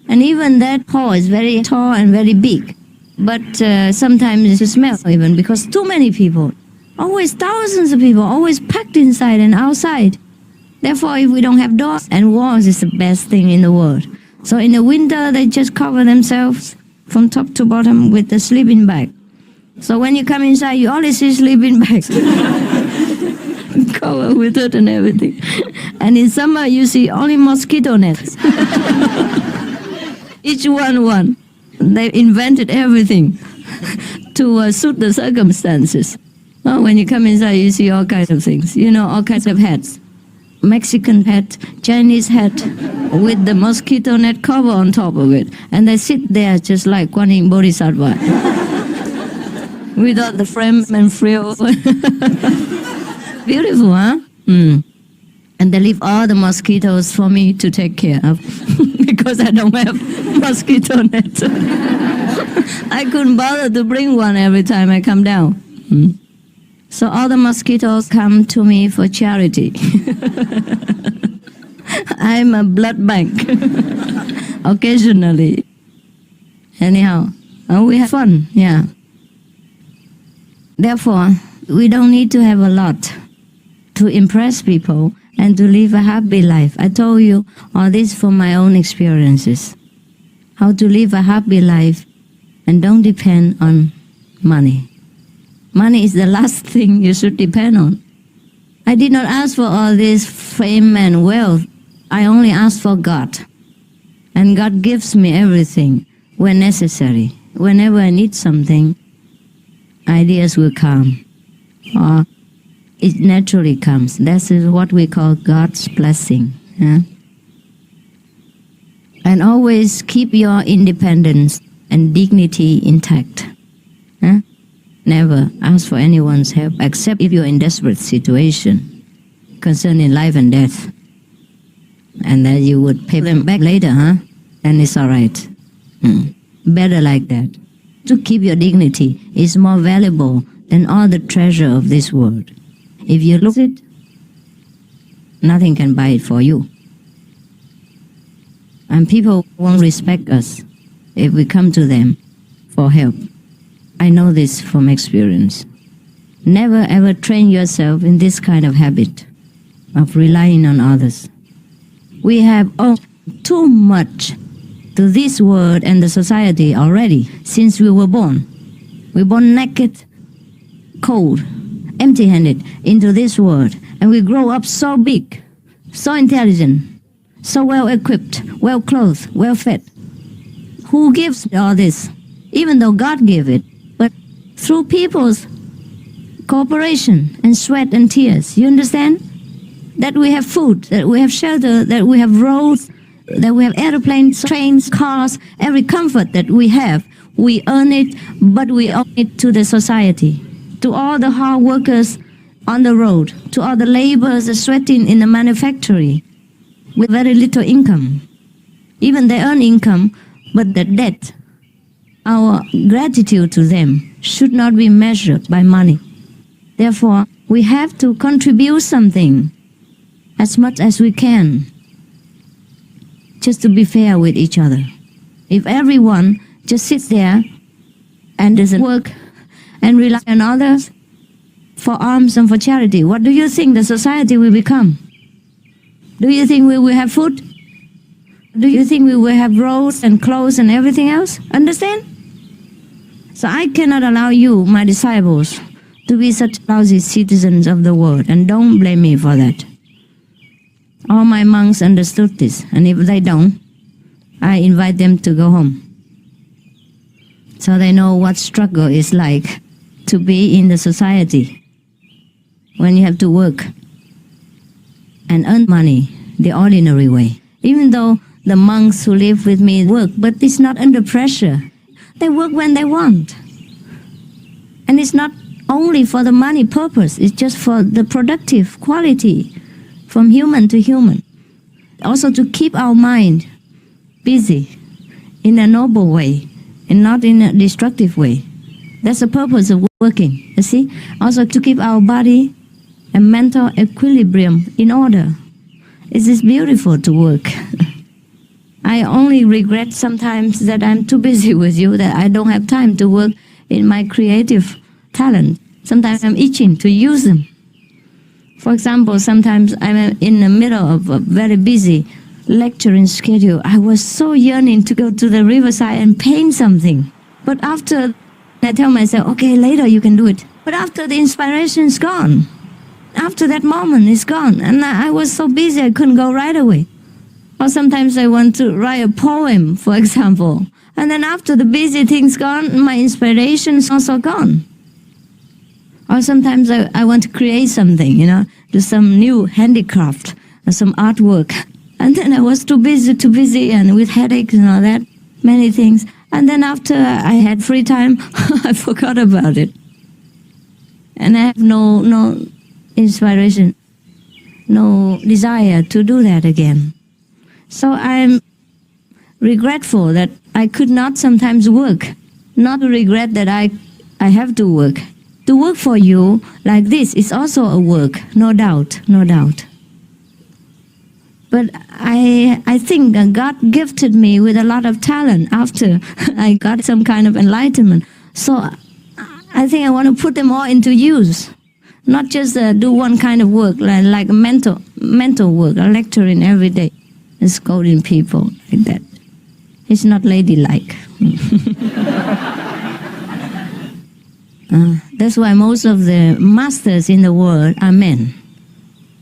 Speaker 1: And even that hall is very tall and very big. But sometimes it smells even because too many people. Always thousands of people, always packed inside and outside. Therefore, if we don't have doors and walls, it's the best thing in the world. So in the winter, they just cover themselves from top to bottom with the sleeping bag. So when you come inside, you only see sleeping bags. Covered with it and everything. And in summer, you see only mosquito nets. Each one. They invented everything to suit the circumstances. Well, when you come inside, you see all kinds of things. You know, all kinds of hats. Mexican hat, Chinese hat, with the mosquito net cover on top of it. And they sit there just like Kuan Yin Bodhisattva. Without the frame and frill. Beautiful, huh? And they leave all the mosquitoes for me to take care of. Because I don't have mosquito net. I couldn't bother to bring one every time I come down. So all the mosquitoes come to me for charity. I'm a blood bank. Occasionally. Anyhow, we have fun, yeah. Therefore, we don't need to have a lot to impress people and to live a happy life. I told you all this from my own experiences. How to live a happy life and don't depend on money. Money is the last thing you should depend on. I did not ask for all this fame and wealth. I only asked for God. And God gives me everything when necessary. Whenever I need something, ideas will come, or it naturally comes. That is what we call God's blessing. Yeah? And always keep your independence and dignity intact. Yeah? Never ask for anyone's help except if you're in desperate situation concerning life and death. And then you would pay them back later, and it's all right. Better like that. To keep your dignity is more valuable than all the treasure of this world. If you lose it, nothing can buy it for you. And people won't respect us if we come to them for help. I know this from experience. Never ever train yourself in this kind of habit of relying on others. We have owed too much to this world and the society already since we were born. We were born naked, cold, empty-handed into this world, and we grow up so big, so intelligent, so well-equipped, well-clothed, well-fed. Who gives all this? Even though God gave it, but through people's cooperation and sweat and tears. You understand? That we have food, that we have shelter, that we have roads, that we have airplanes, trains, cars, every comfort that we have. We earn it, but we owe it to the society, to all the hard workers on the road, to all the laborers sweating in the manufactory with very little income. Even they earn income, but the debt, our gratitude to them should not be measured by money. Therefore, we have to contribute something as much as we can, just to be fair with each other. If everyone just sits there and doesn't work and rely on others for alms and for charity, what do you think the society will become? Do you think we will have food? Do you think we will have roads and clothes and everything else? Understand? So I cannot allow you, my disciples, to be such lousy citizens of the world, and don't blame me for that. All my monks understood this, and if they don't, I invite them to go home. So they know what struggle is like to be in the society when you have to work and earn money the ordinary way. Even though the monks who live with me work, but it's not under pressure. They work when they want. And it's not only for the money purpose, it's just for the productive quality from human to human. Also to keep our mind busy in a noble way and not in a destructive way. That's the purpose of working, you see? Also to keep our body and mental equilibrium in order. It is beautiful to work. I only regret sometimes that I'm too busy with you, that I don't have time to work in my creative talent. Sometimes I'm itching to use them. For example, sometimes I'm in the middle of a very busy lecturing schedule. I was so yearning to go to the riverside and paint something. But after, I tell myself, okay, later you can do it. But after the inspiration is gone, after that moment is gone, and I was so busy I couldn't go right away. Or sometimes I want to write a poem, for example. And then after the busy thing's gone, my inspiration is also gone. Or sometimes I want to create something, do some new handicraft or some artwork. And then I was too busy and with headaches and all that, many things. And then after I had free time, I forgot about it. And I have no inspiration, no desire to do that again. So I'm regretful that I could not sometimes work. Not regret that I have to work. To work for you like this is also a work, no doubt. But I think God gifted me with a lot of talent after I got some kind of enlightenment. So I think I want to put them all into use. Not just do one kind of work, like mental work, lecturing every day, and scolding people like that. It's not ladylike. That's why most of the masters in the world are men.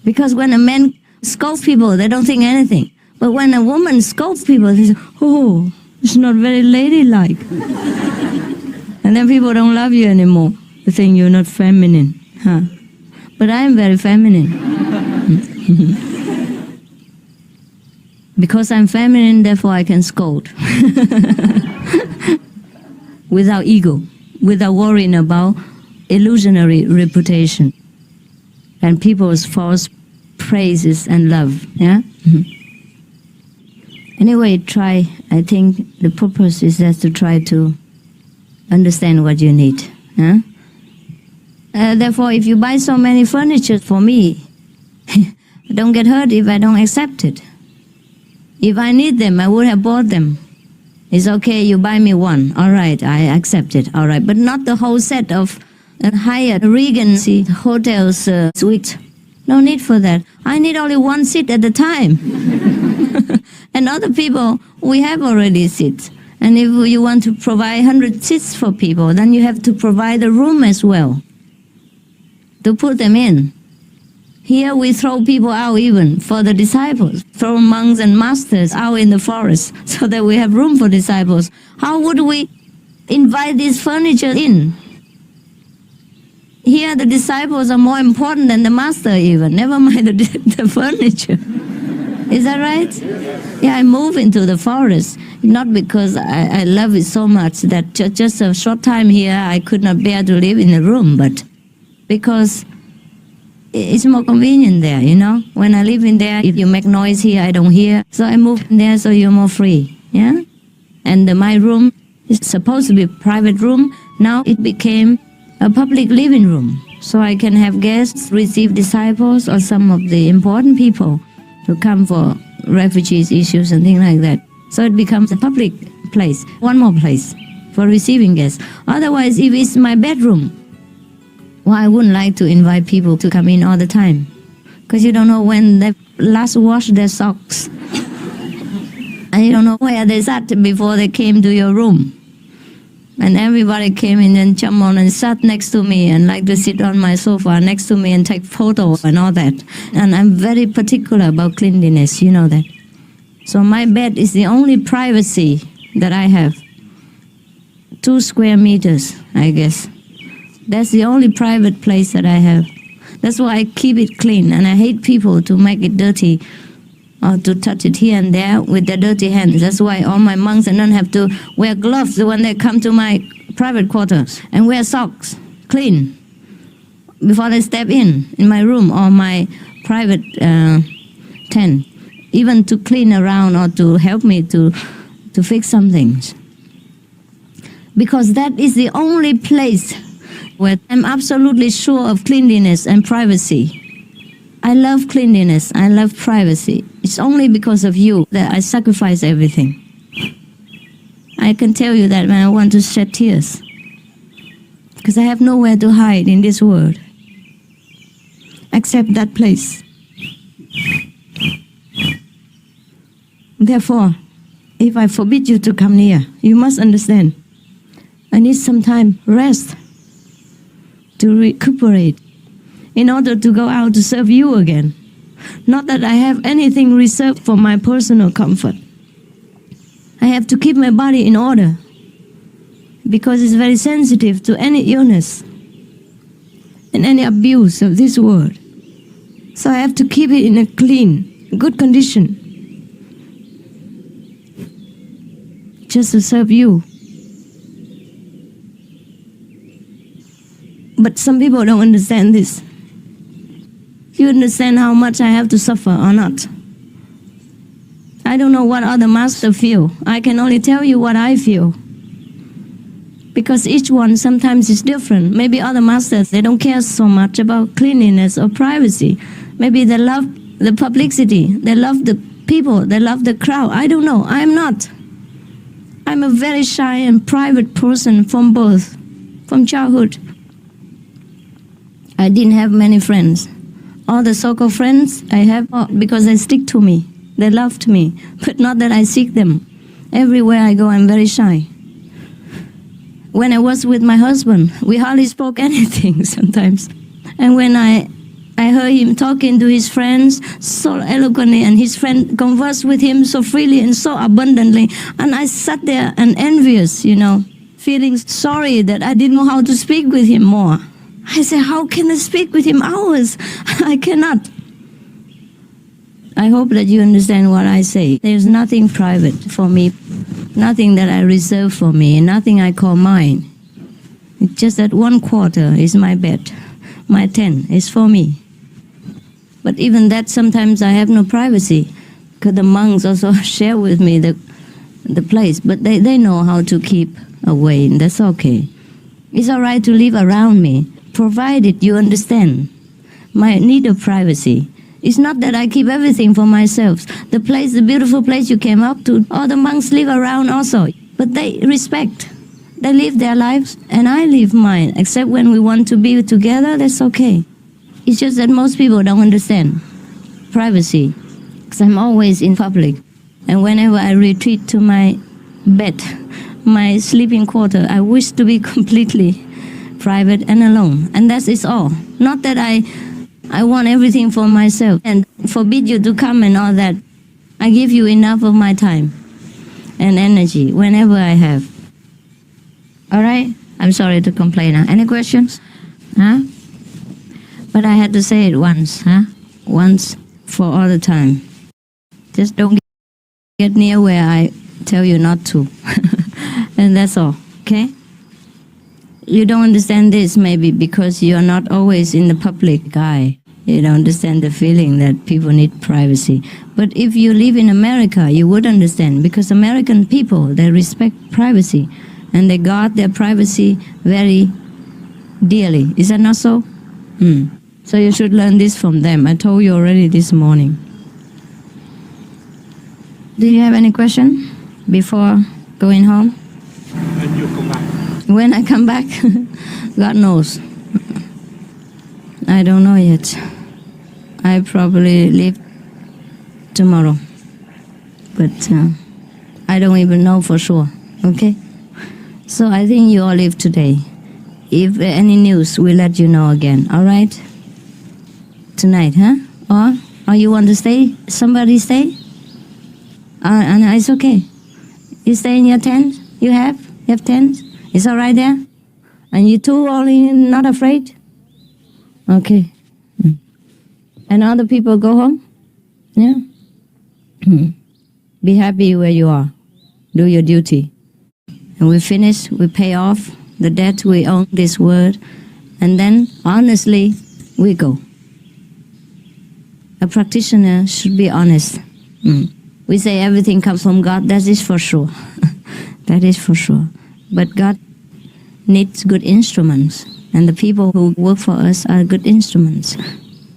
Speaker 1: Because when a man scolds people, they don't think anything. But when a woman scolds people, they say, oh, It's not very ladylike. And then people don't love you anymore. They think you're not feminine. Huh? But I am very feminine. Because I'm feminine, therefore I can scold. Without ego, without worrying about illusionary reputation and people's false praises and love. Yeah? Anyway, try. I think the purpose is just to try to understand what you need. Yeah? Therefore, if you buy so many furniture for me, don't get hurt if I don't accept it. If I need them, I would have bought them. It's okay, you buy me one. All right, I accept it. All right, but not the whole set of Hyatt Regency Hotels suite. No need for that. I need only one seat at a time. And other people, we have already seats. And if you want to provide 100 seats for people, then you have to provide a room as well to put them in. Here we throw people out even for the disciples, throw monks and masters out in the forest so that we have room for disciples. How would we invite this furniture in? Here the disciples are more important than the master even, never mind the furniture. Is that right? Yeah, I move into the forest, not because I love it so much that just a short time here I could not bear to live in a room, but because it's more convenient there, you know. When I live in there, if you make noise here, I don't hear. So I move in there so you're more free, yeah? And my room is supposed to be a private room. Now it became a public living room. So I can have guests, receive disciples, or some of the important people to come for refugees issues and things like that. So it becomes a public place, one more place for receiving guests. Otherwise, if it's my bedroom, well, I wouldn't like to invite people to come in all the time, because you don't know when they last washed their socks. And you don't know where they sat before they came to your room. And everybody came in and jumped on and sat next to me and like to sit on my sofa next to me and take photos and all that. And I'm very particular about cleanliness, you know that. So my bed is the only privacy that I have. 2 square meters, I guess. That's the only private place that I have. That's why I keep it clean, and I hate people to make it dirty or to touch it here and there with their dirty hands. That's why all my monks and nuns have to wear gloves when they come to my private quarters, and wear socks, clean, before they step in my room or my private tent, even to clean around or to help me to fix some things. Because that is the only place where I'm absolutely sure of cleanliness and privacy. I love cleanliness, I love privacy. It's only because of you that I sacrifice everything. I can tell you that when I want to shed tears, because I have nowhere to hide in this world except that place. Therefore, if I forbid you to come near, you must understand, I need some time, rest, to recuperate, in order to go out to serve you again. Not that I have anything reserved for my personal comfort. I have to keep my body in order, because it's very sensitive to any illness and any abuse of this world. So I have to keep it in a clean, good condition, just to serve you. But some people don't understand this. You understand how much I have to suffer or not? I don't know what other masters feel. I can only tell you what I feel. Because each one sometimes is different. Maybe other masters, they don't care so much about cleanliness or privacy. Maybe they love the publicity. They love the people. They love the crowd. I don't know. I'm not. I'm a very shy and private person from birth, from childhood. I didn't have many friends. All the so-called friends I have because they stick to me. They loved me, but not that I seek them. Everywhere I go, I'm very shy. When I was with my husband, we hardly spoke anything sometimes. And when I I heard him talking to his friends so eloquently, and his friend conversed with him so freely and so abundantly. And I sat there and envious, feeling sorry that I didn't know how to speak with him more. I said, how can I speak with him hours? I cannot. I hope that you understand what I say. There's nothing private for me, nothing that I reserve for me, nothing I call mine. It's just that 1/4 is my bed. My 10 is for me. But even that, sometimes I have no privacy, because the monks also share with me the place, but they know how to keep away, and that's okay. It's all right to live around me, provided you understand my need of privacy. It's not that I keep everything for myself. The place, the beautiful place you came up to, all the monks live around also, but they respect. They live their lives, and I live mine. Except when we want to be together, that's okay. It's just that most people don't understand privacy, because I'm always in public. And whenever I retreat to my bed, my sleeping quarter, I wish to be completely private and alone. And that is all. Not that I want everything for myself and forbid you to come and all that. I give you enough of my time and energy whenever I have. All right? I'm sorry to complain. Any questions? Huh? But I had to say it once, huh? Once for all the time. Just don't get near where I tell you not to. And that's all, okay? You don't understand this maybe because you're not always in the public eye. You don't understand the feeling that people need privacy. But if you live in America, you would understand, because American people, they respect privacy and they guard their privacy very dearly. Is that not so? So you should learn this from them. I told you already this morning. Do you have any question before going home?
Speaker 3: When you come back.
Speaker 1: When I come back? God knows. I don't know yet. I probably leave tomorrow. But I don't even know for sure. Okay? So I think you all leave today. If any news, we'll let you know again. All right? Tonight, huh? Or you want to stay? Somebody stay? And it's okay. You stay in your tent? You have tent? It's all right there? And you two only not afraid? Okay. And other people go home? Yeah? Be happy where you are. Do your duty. And we finish, we pay off the debt we owe this world, and then, honestly, we go. A practitioner should be honest. We say everything comes from God, that is for sure. That is for sure. But God needs good instruments, and the people who work for us are good instruments.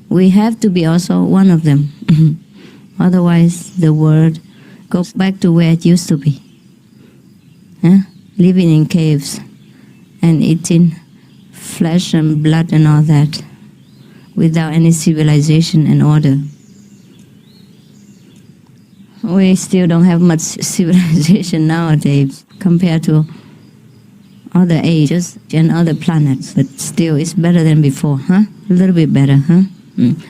Speaker 1: We have to be also one of them. Otherwise, the world goes back to where it used to be. Living in caves and eating flesh and blood and all that, without any civilization and order. We still don't have much civilization nowadays compared to other ages and other planets, but still it's better than before, huh? A little bit better, huh?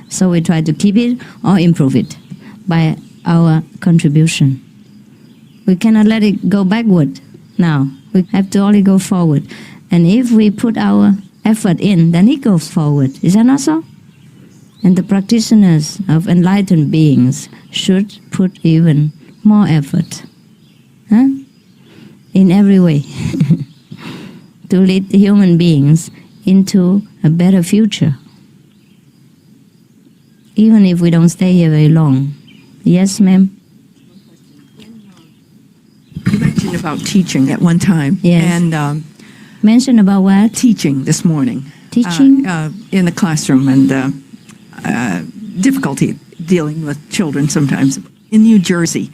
Speaker 1: So we try to keep it or improve it by our contribution. We cannot let it go backward now. We have to only go forward. And if we put our effort in, then it goes forward. Is that not so? And the practitioners of enlightened beings should put even more effort, in every way, to lead human beings into a better future, even if we don't stay here very long. Yes, ma'am?
Speaker 4: You mentioned about teaching at one time.
Speaker 1: Yes.
Speaker 4: And
Speaker 1: Mention about what?
Speaker 4: teaching this morning.
Speaker 1: Teaching?
Speaker 4: In the classroom, and difficulty dealing with children sometimes. In New Jersey,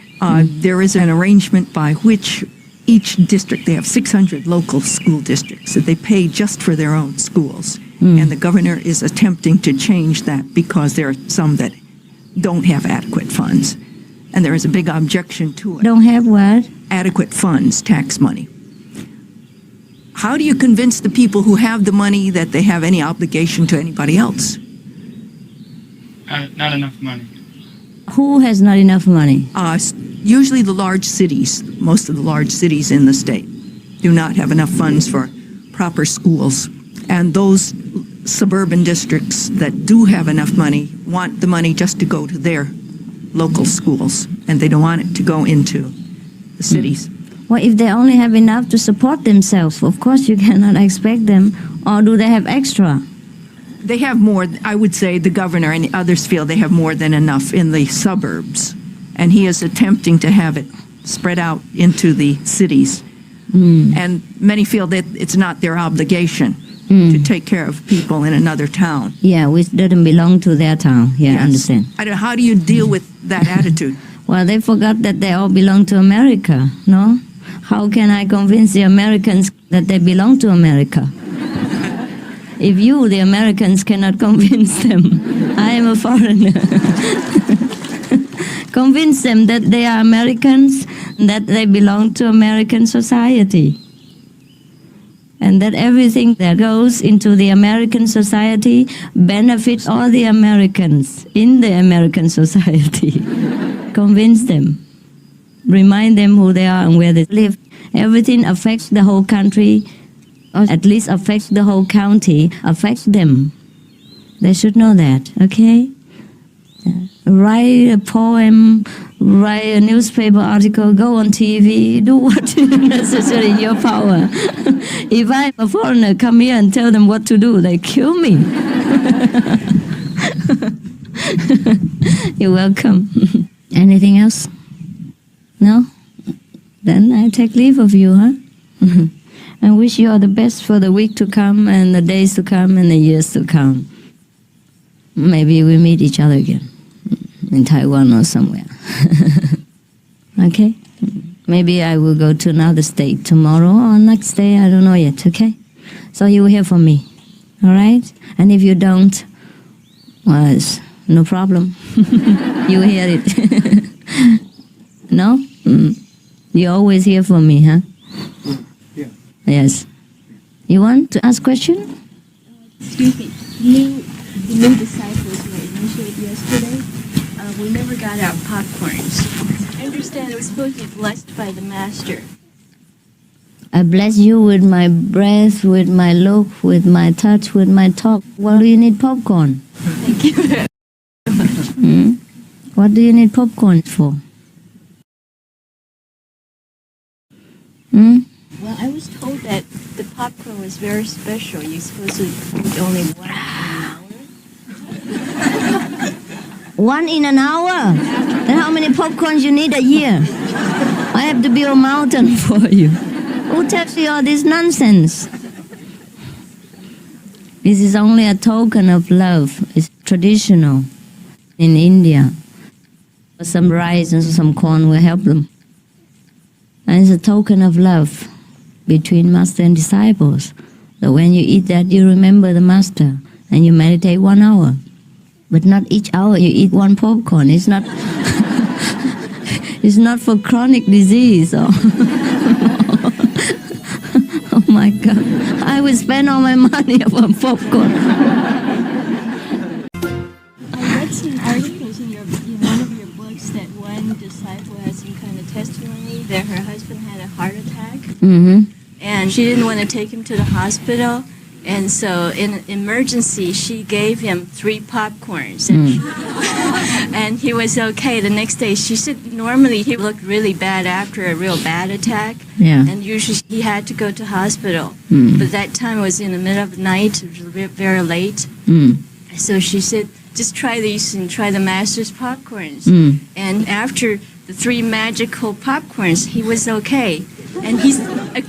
Speaker 4: there is an arrangement by which each district, they have 600 local school districts that they pay just for their own schools. And the governor is attempting to change that because there are some that don't have adequate funds. And there is a big objection to it.
Speaker 1: Don't have what?
Speaker 4: Adequate funds, tax money. How do you convince the people who have the money that they have any obligation to anybody else?
Speaker 3: Not enough money.
Speaker 1: Who has not enough money?
Speaker 4: Usually the large cities, most of the large cities in the state, do not have enough funds for proper schools. And those suburban districts that do have enough money want the money just to go to their local schools, and they don't want it to go into the cities.
Speaker 1: Well, if they only have enough to support themselves, of course you cannot expect them. Or do they have extra?
Speaker 4: They have more, I would say the governor and others feel they have more than enough in the suburbs, and he is attempting to have it spread out into the cities. And many feel that it's not their obligation to take care of people in another town.
Speaker 1: Yeah, which doesn't belong to their town. Yeah,
Speaker 4: Yes.
Speaker 1: I understand.
Speaker 4: I don't, how do you deal with that attitude?
Speaker 1: Well, they forgot that they all belong to America, no? How can I convince the Americans that they belong to America? If you, the Americans, cannot convince them, I am a foreigner. Convince them that they are Americans, that they belong to American society, and that everything that goes into the American society benefits all the Americans in the American society. Convince them. Remind them who they are and where they live. Everything affects the whole country, or at least affects the whole county, affects them. They should know that, okay? Write a poem, write a newspaper article, go on TV, do what is necessary in your power. If I'm a foreigner, come here and tell them what to do, they kill me. You're welcome. Anything else? No? Then I take leave of you, huh? I wish you all the best for the week to come and the days to come and the years to come. Maybe we meet each other again in Taiwan or somewhere. Okay? Maybe I will go to another state tomorrow or next day, I don't know yet, okay? So you will hear from me, all right? And if you don't, well, it's no problem. You hear it. No? You always hear from me, huh?
Speaker 3: Yeah.
Speaker 1: Yes. You want to ask question?
Speaker 5: Excuse me. The new disciples were initiated yesterday. We never got our popcorns. I understand it was supposed to be blessed by the master.
Speaker 1: I bless you with my breath, with my look, with my touch, with my talk. What do you need popcorn?
Speaker 5: Thank you very much.
Speaker 1: What do you need popcorn for?
Speaker 5: Well, I was told that the popcorn was very special. You're supposed to eat only one in an hour.
Speaker 1: One in an hour? Then how many popcorns you need a year? I have to build a mountain for you. Who tells you all this nonsense? This is only a token of love. It's traditional in India. Some rice and some corn will help them. And it's a token of love between master and disciples. So when you eat that, you remember the master and you meditate 1 hour. But not each hour you eat one popcorn. It's not it's not for chronic disease. Oh my God. I will spend all my money on popcorn.
Speaker 5: I read some articles in one of your books that one disciple had some kind of testimony that her husband had a heart attack.
Speaker 1: Mm-hmm.
Speaker 5: And she didn't want to take him to the hospital. And so in an emergency, she gave him 3 popcorns. And he was okay. The next day, she said normally he looked really bad after a real bad attack.
Speaker 1: Yeah.
Speaker 5: And usually he had to go to hospital. But that time was in the middle of the night. It was very late. So she said, just try these and try the master's popcorns. And after the 3 magical popcorns, he was okay. And he's...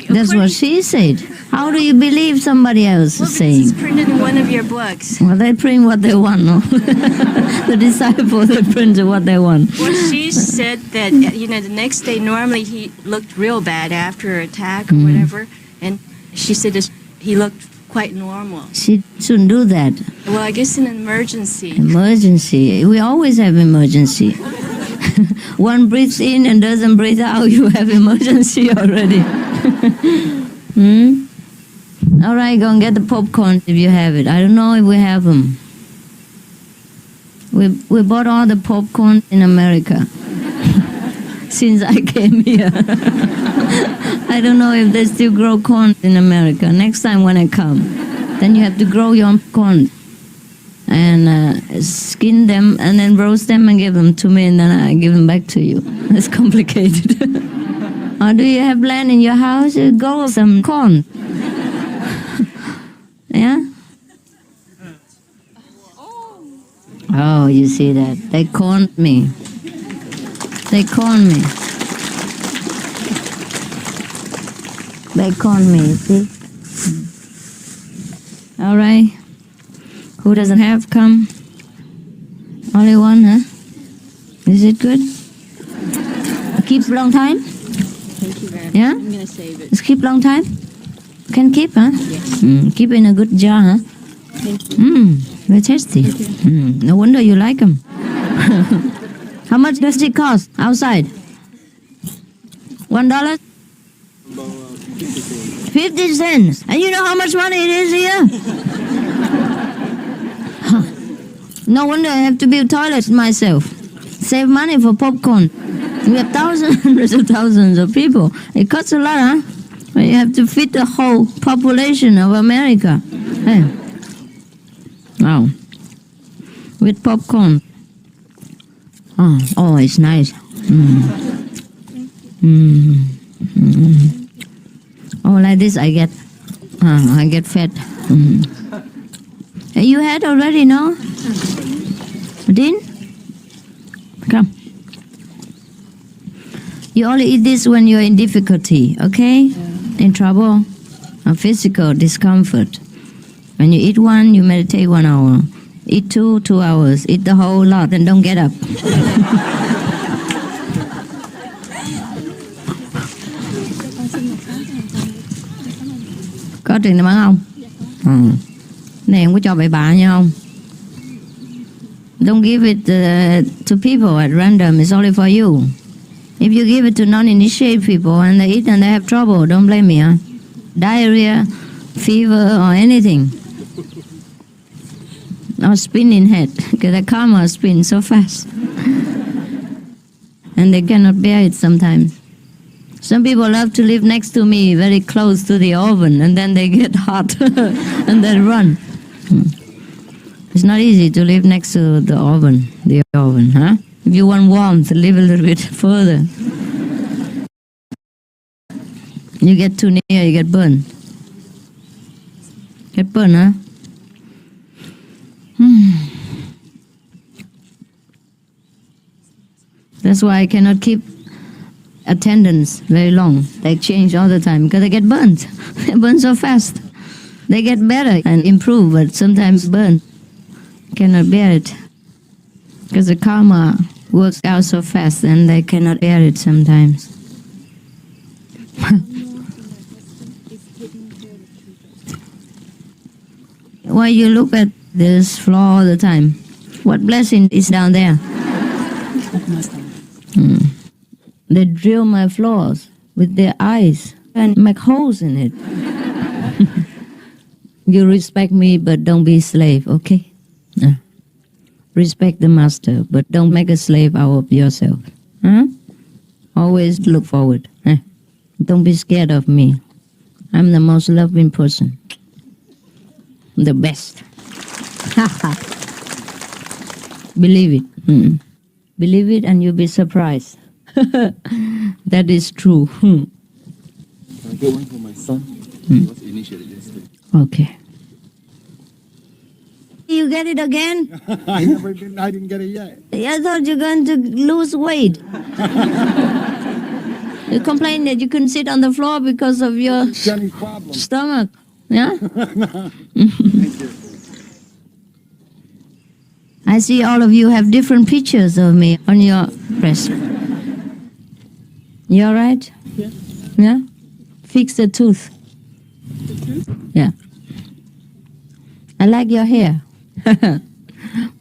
Speaker 1: That's what she said. How do you believe somebody else is saying?
Speaker 5: It's printed in one of your books.
Speaker 1: Well, they print what they want, no? The disciples, they print what they want.
Speaker 5: Well, she said that, the next day, normally he looked real bad after an attack or whatever. And she said he looked quite normal.
Speaker 1: She shouldn't do that.
Speaker 5: Well, I guess in an emergency.
Speaker 1: Emergency. We always have emergency. One breathes in and doesn't breathe out, you have emergency already. All right, go and get the popcorn if you have it. I don't know if we have them. We bought all the popcorn in America since I came here. I don't know if they still grow corn in America. Next time when I come, then you have to grow your own corn and skin them and then roast them and give them to me, and then I give them back to you. It's complicated. Or do you have land in your house? You grow some corn. Yeah? Oh, you see that? They corned me. They corned me. They corned me, you see? All right. Who doesn't have, come? Only one, huh? Is it good? Keep long time?
Speaker 5: Thank you very much.
Speaker 1: Yeah?
Speaker 5: I'm going to save it.
Speaker 1: It's keep long time? Can keep, huh?
Speaker 5: Yes.
Speaker 1: Keep in a good jar, huh?
Speaker 5: Thank you.
Speaker 1: Very tasty. No wonder you like them. How much does it cost outside? $1? 50 cents. And you know how much money it is here? Huh. No wonder I have to build toilets myself. Save money for popcorn. We have thousands, hundreds of thousands of people. It costs a lot, huh? But you have to feed the whole population of America. Hey. Wow. With popcorn. Oh, it's nice. Oh, like this I get fat. Hey, you had already, no? Didn't? Come. You only eat this when you're in difficulty, okay? In trouble or physical discomfort. When you eat one, you meditate 1 hour. Eat 2 hours. Eat the whole lot and don't get up. Có tiền để bán không? Này không có cho bậy bạ nha không? Don't give it to people at random. It's only for you. If you give it to non-initiated people and they eat and they have trouble, don't blame me, huh? Diarrhea, fever, or anything. Or spinning head, because the karma spins so fast. And they cannot bear it sometimes. Some people love to live next to me, very close to the oven, and then they get hot and then run. It's not easy to live next to the oven, huh? If you want warmth, live a little bit further. You get too near, you get burned. Get burned, huh? That's why I cannot keep attendance very long. They change all the time because they get burnt. They burn so fast. They get better and improve, but sometimes burn. Cannot bear it. Because the karma works out so fast and they cannot bear it sometimes. Why you look at this floor all the time? What blessing is down there? They drill my floors with their eyes and make holes in it. You respect me, but don't be a slave, okay? Respect the master, but don't make a slave out of yourself. Huh? Always look forward. Don't be scared of me. I'm the most loving person. The best. Believe it. Believe it and you'll be surprised. That is true.
Speaker 3: I get one for my son. He was initiated yesterday.
Speaker 1: Okay. You get it again?
Speaker 3: I didn't get it yet.
Speaker 1: I thought you're going to lose weight. You complain that you couldn't sit on the floor because of your
Speaker 3: Johnny's problem.
Speaker 1: stomach. Yeah?
Speaker 3: Thank you.
Speaker 1: I see all of you have different pictures of me on your breast. You all right?
Speaker 2: Yeah.
Speaker 1: Yeah? Fix the tooth.
Speaker 2: The tooth?
Speaker 1: Yeah. I like your hair.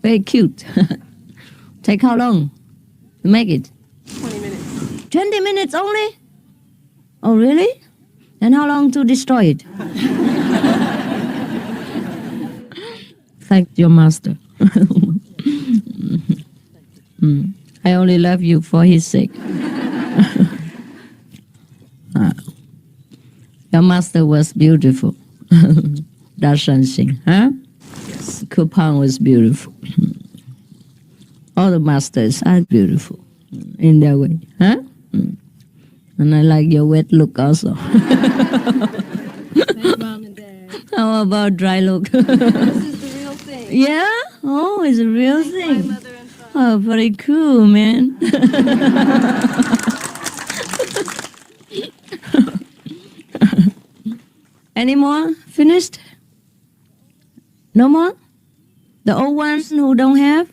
Speaker 1: Very cute. Take how long to make it?
Speaker 2: 20 minutes.
Speaker 1: 20 minutes only? Oh, really? And how long to destroy it? Thank your master. I only love you for his sake. Your master was beautiful. Darshan Singh, huh? Yes. Kupang was beautiful. All the masters are beautiful in their way, huh? And I like your wet look also.
Speaker 2: Thanks, Mom and Dad.
Speaker 1: How about dry look?
Speaker 2: This is the real thing.
Speaker 1: Yeah? Oh, it's a real thing.
Speaker 2: Mother and father.
Speaker 1: Oh, very cool, man. Any more? Finished? No more? The old ones who don't have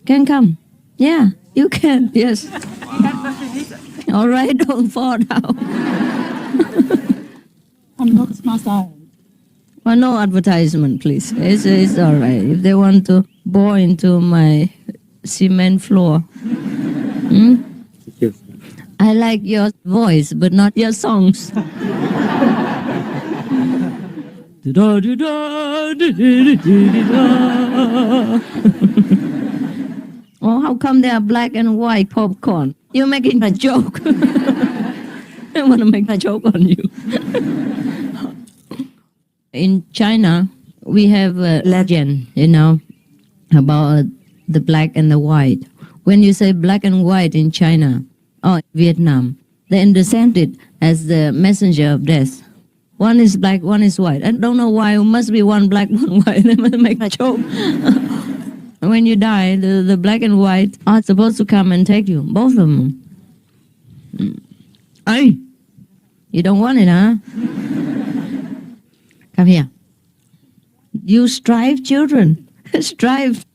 Speaker 1: can come. Yeah, you can. Yes. All right, don't fall down. Well, no advertisement, please. It's all right. If they want to bore into my cement floor.
Speaker 3: Yes.
Speaker 1: I like your voice, but not your songs. Oh, how come they are black and white popcorn? You're making a joke. I want to make a joke on you. In China, we have a legend, about the black and the white. When you say black and white in China or Vietnam, they understand it as the messenger of death. One is black, one is white. I don't know why. It must be one black, one white. They must make a joke. When you die, the black and white are supposed to come and take you, both of them. Hey, you don't want it, huh? Come here. You strive, children. Strive.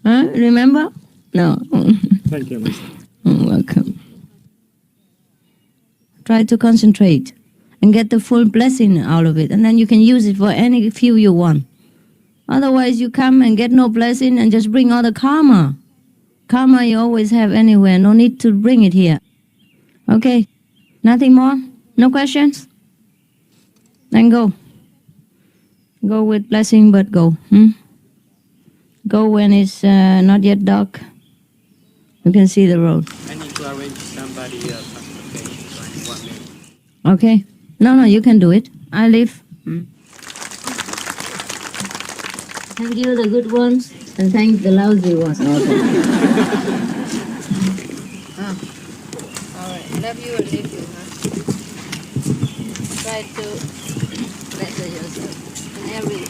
Speaker 1: Huh? Remember? No.
Speaker 3: Thank you, Master.
Speaker 1: Welcome. Try to concentrate and get the full blessing out of it, and then you can use it for any few you want. Otherwise, you come and get no blessing and just bring all the karma. Karma you always have anywhere. No need to bring it here. Okay? Nothing more? No questions? Then go. Go with blessing, but go. Go when it's not yet dark. You can see the road.
Speaker 6: I need to arrange somebody transportation. 1 minute.
Speaker 1: Okay? No, you can do it. I leave. Thank you, the good ones, and thank the lousy ones. Okay. All right. Love you and leave you, huh? Try to better yourself in every way.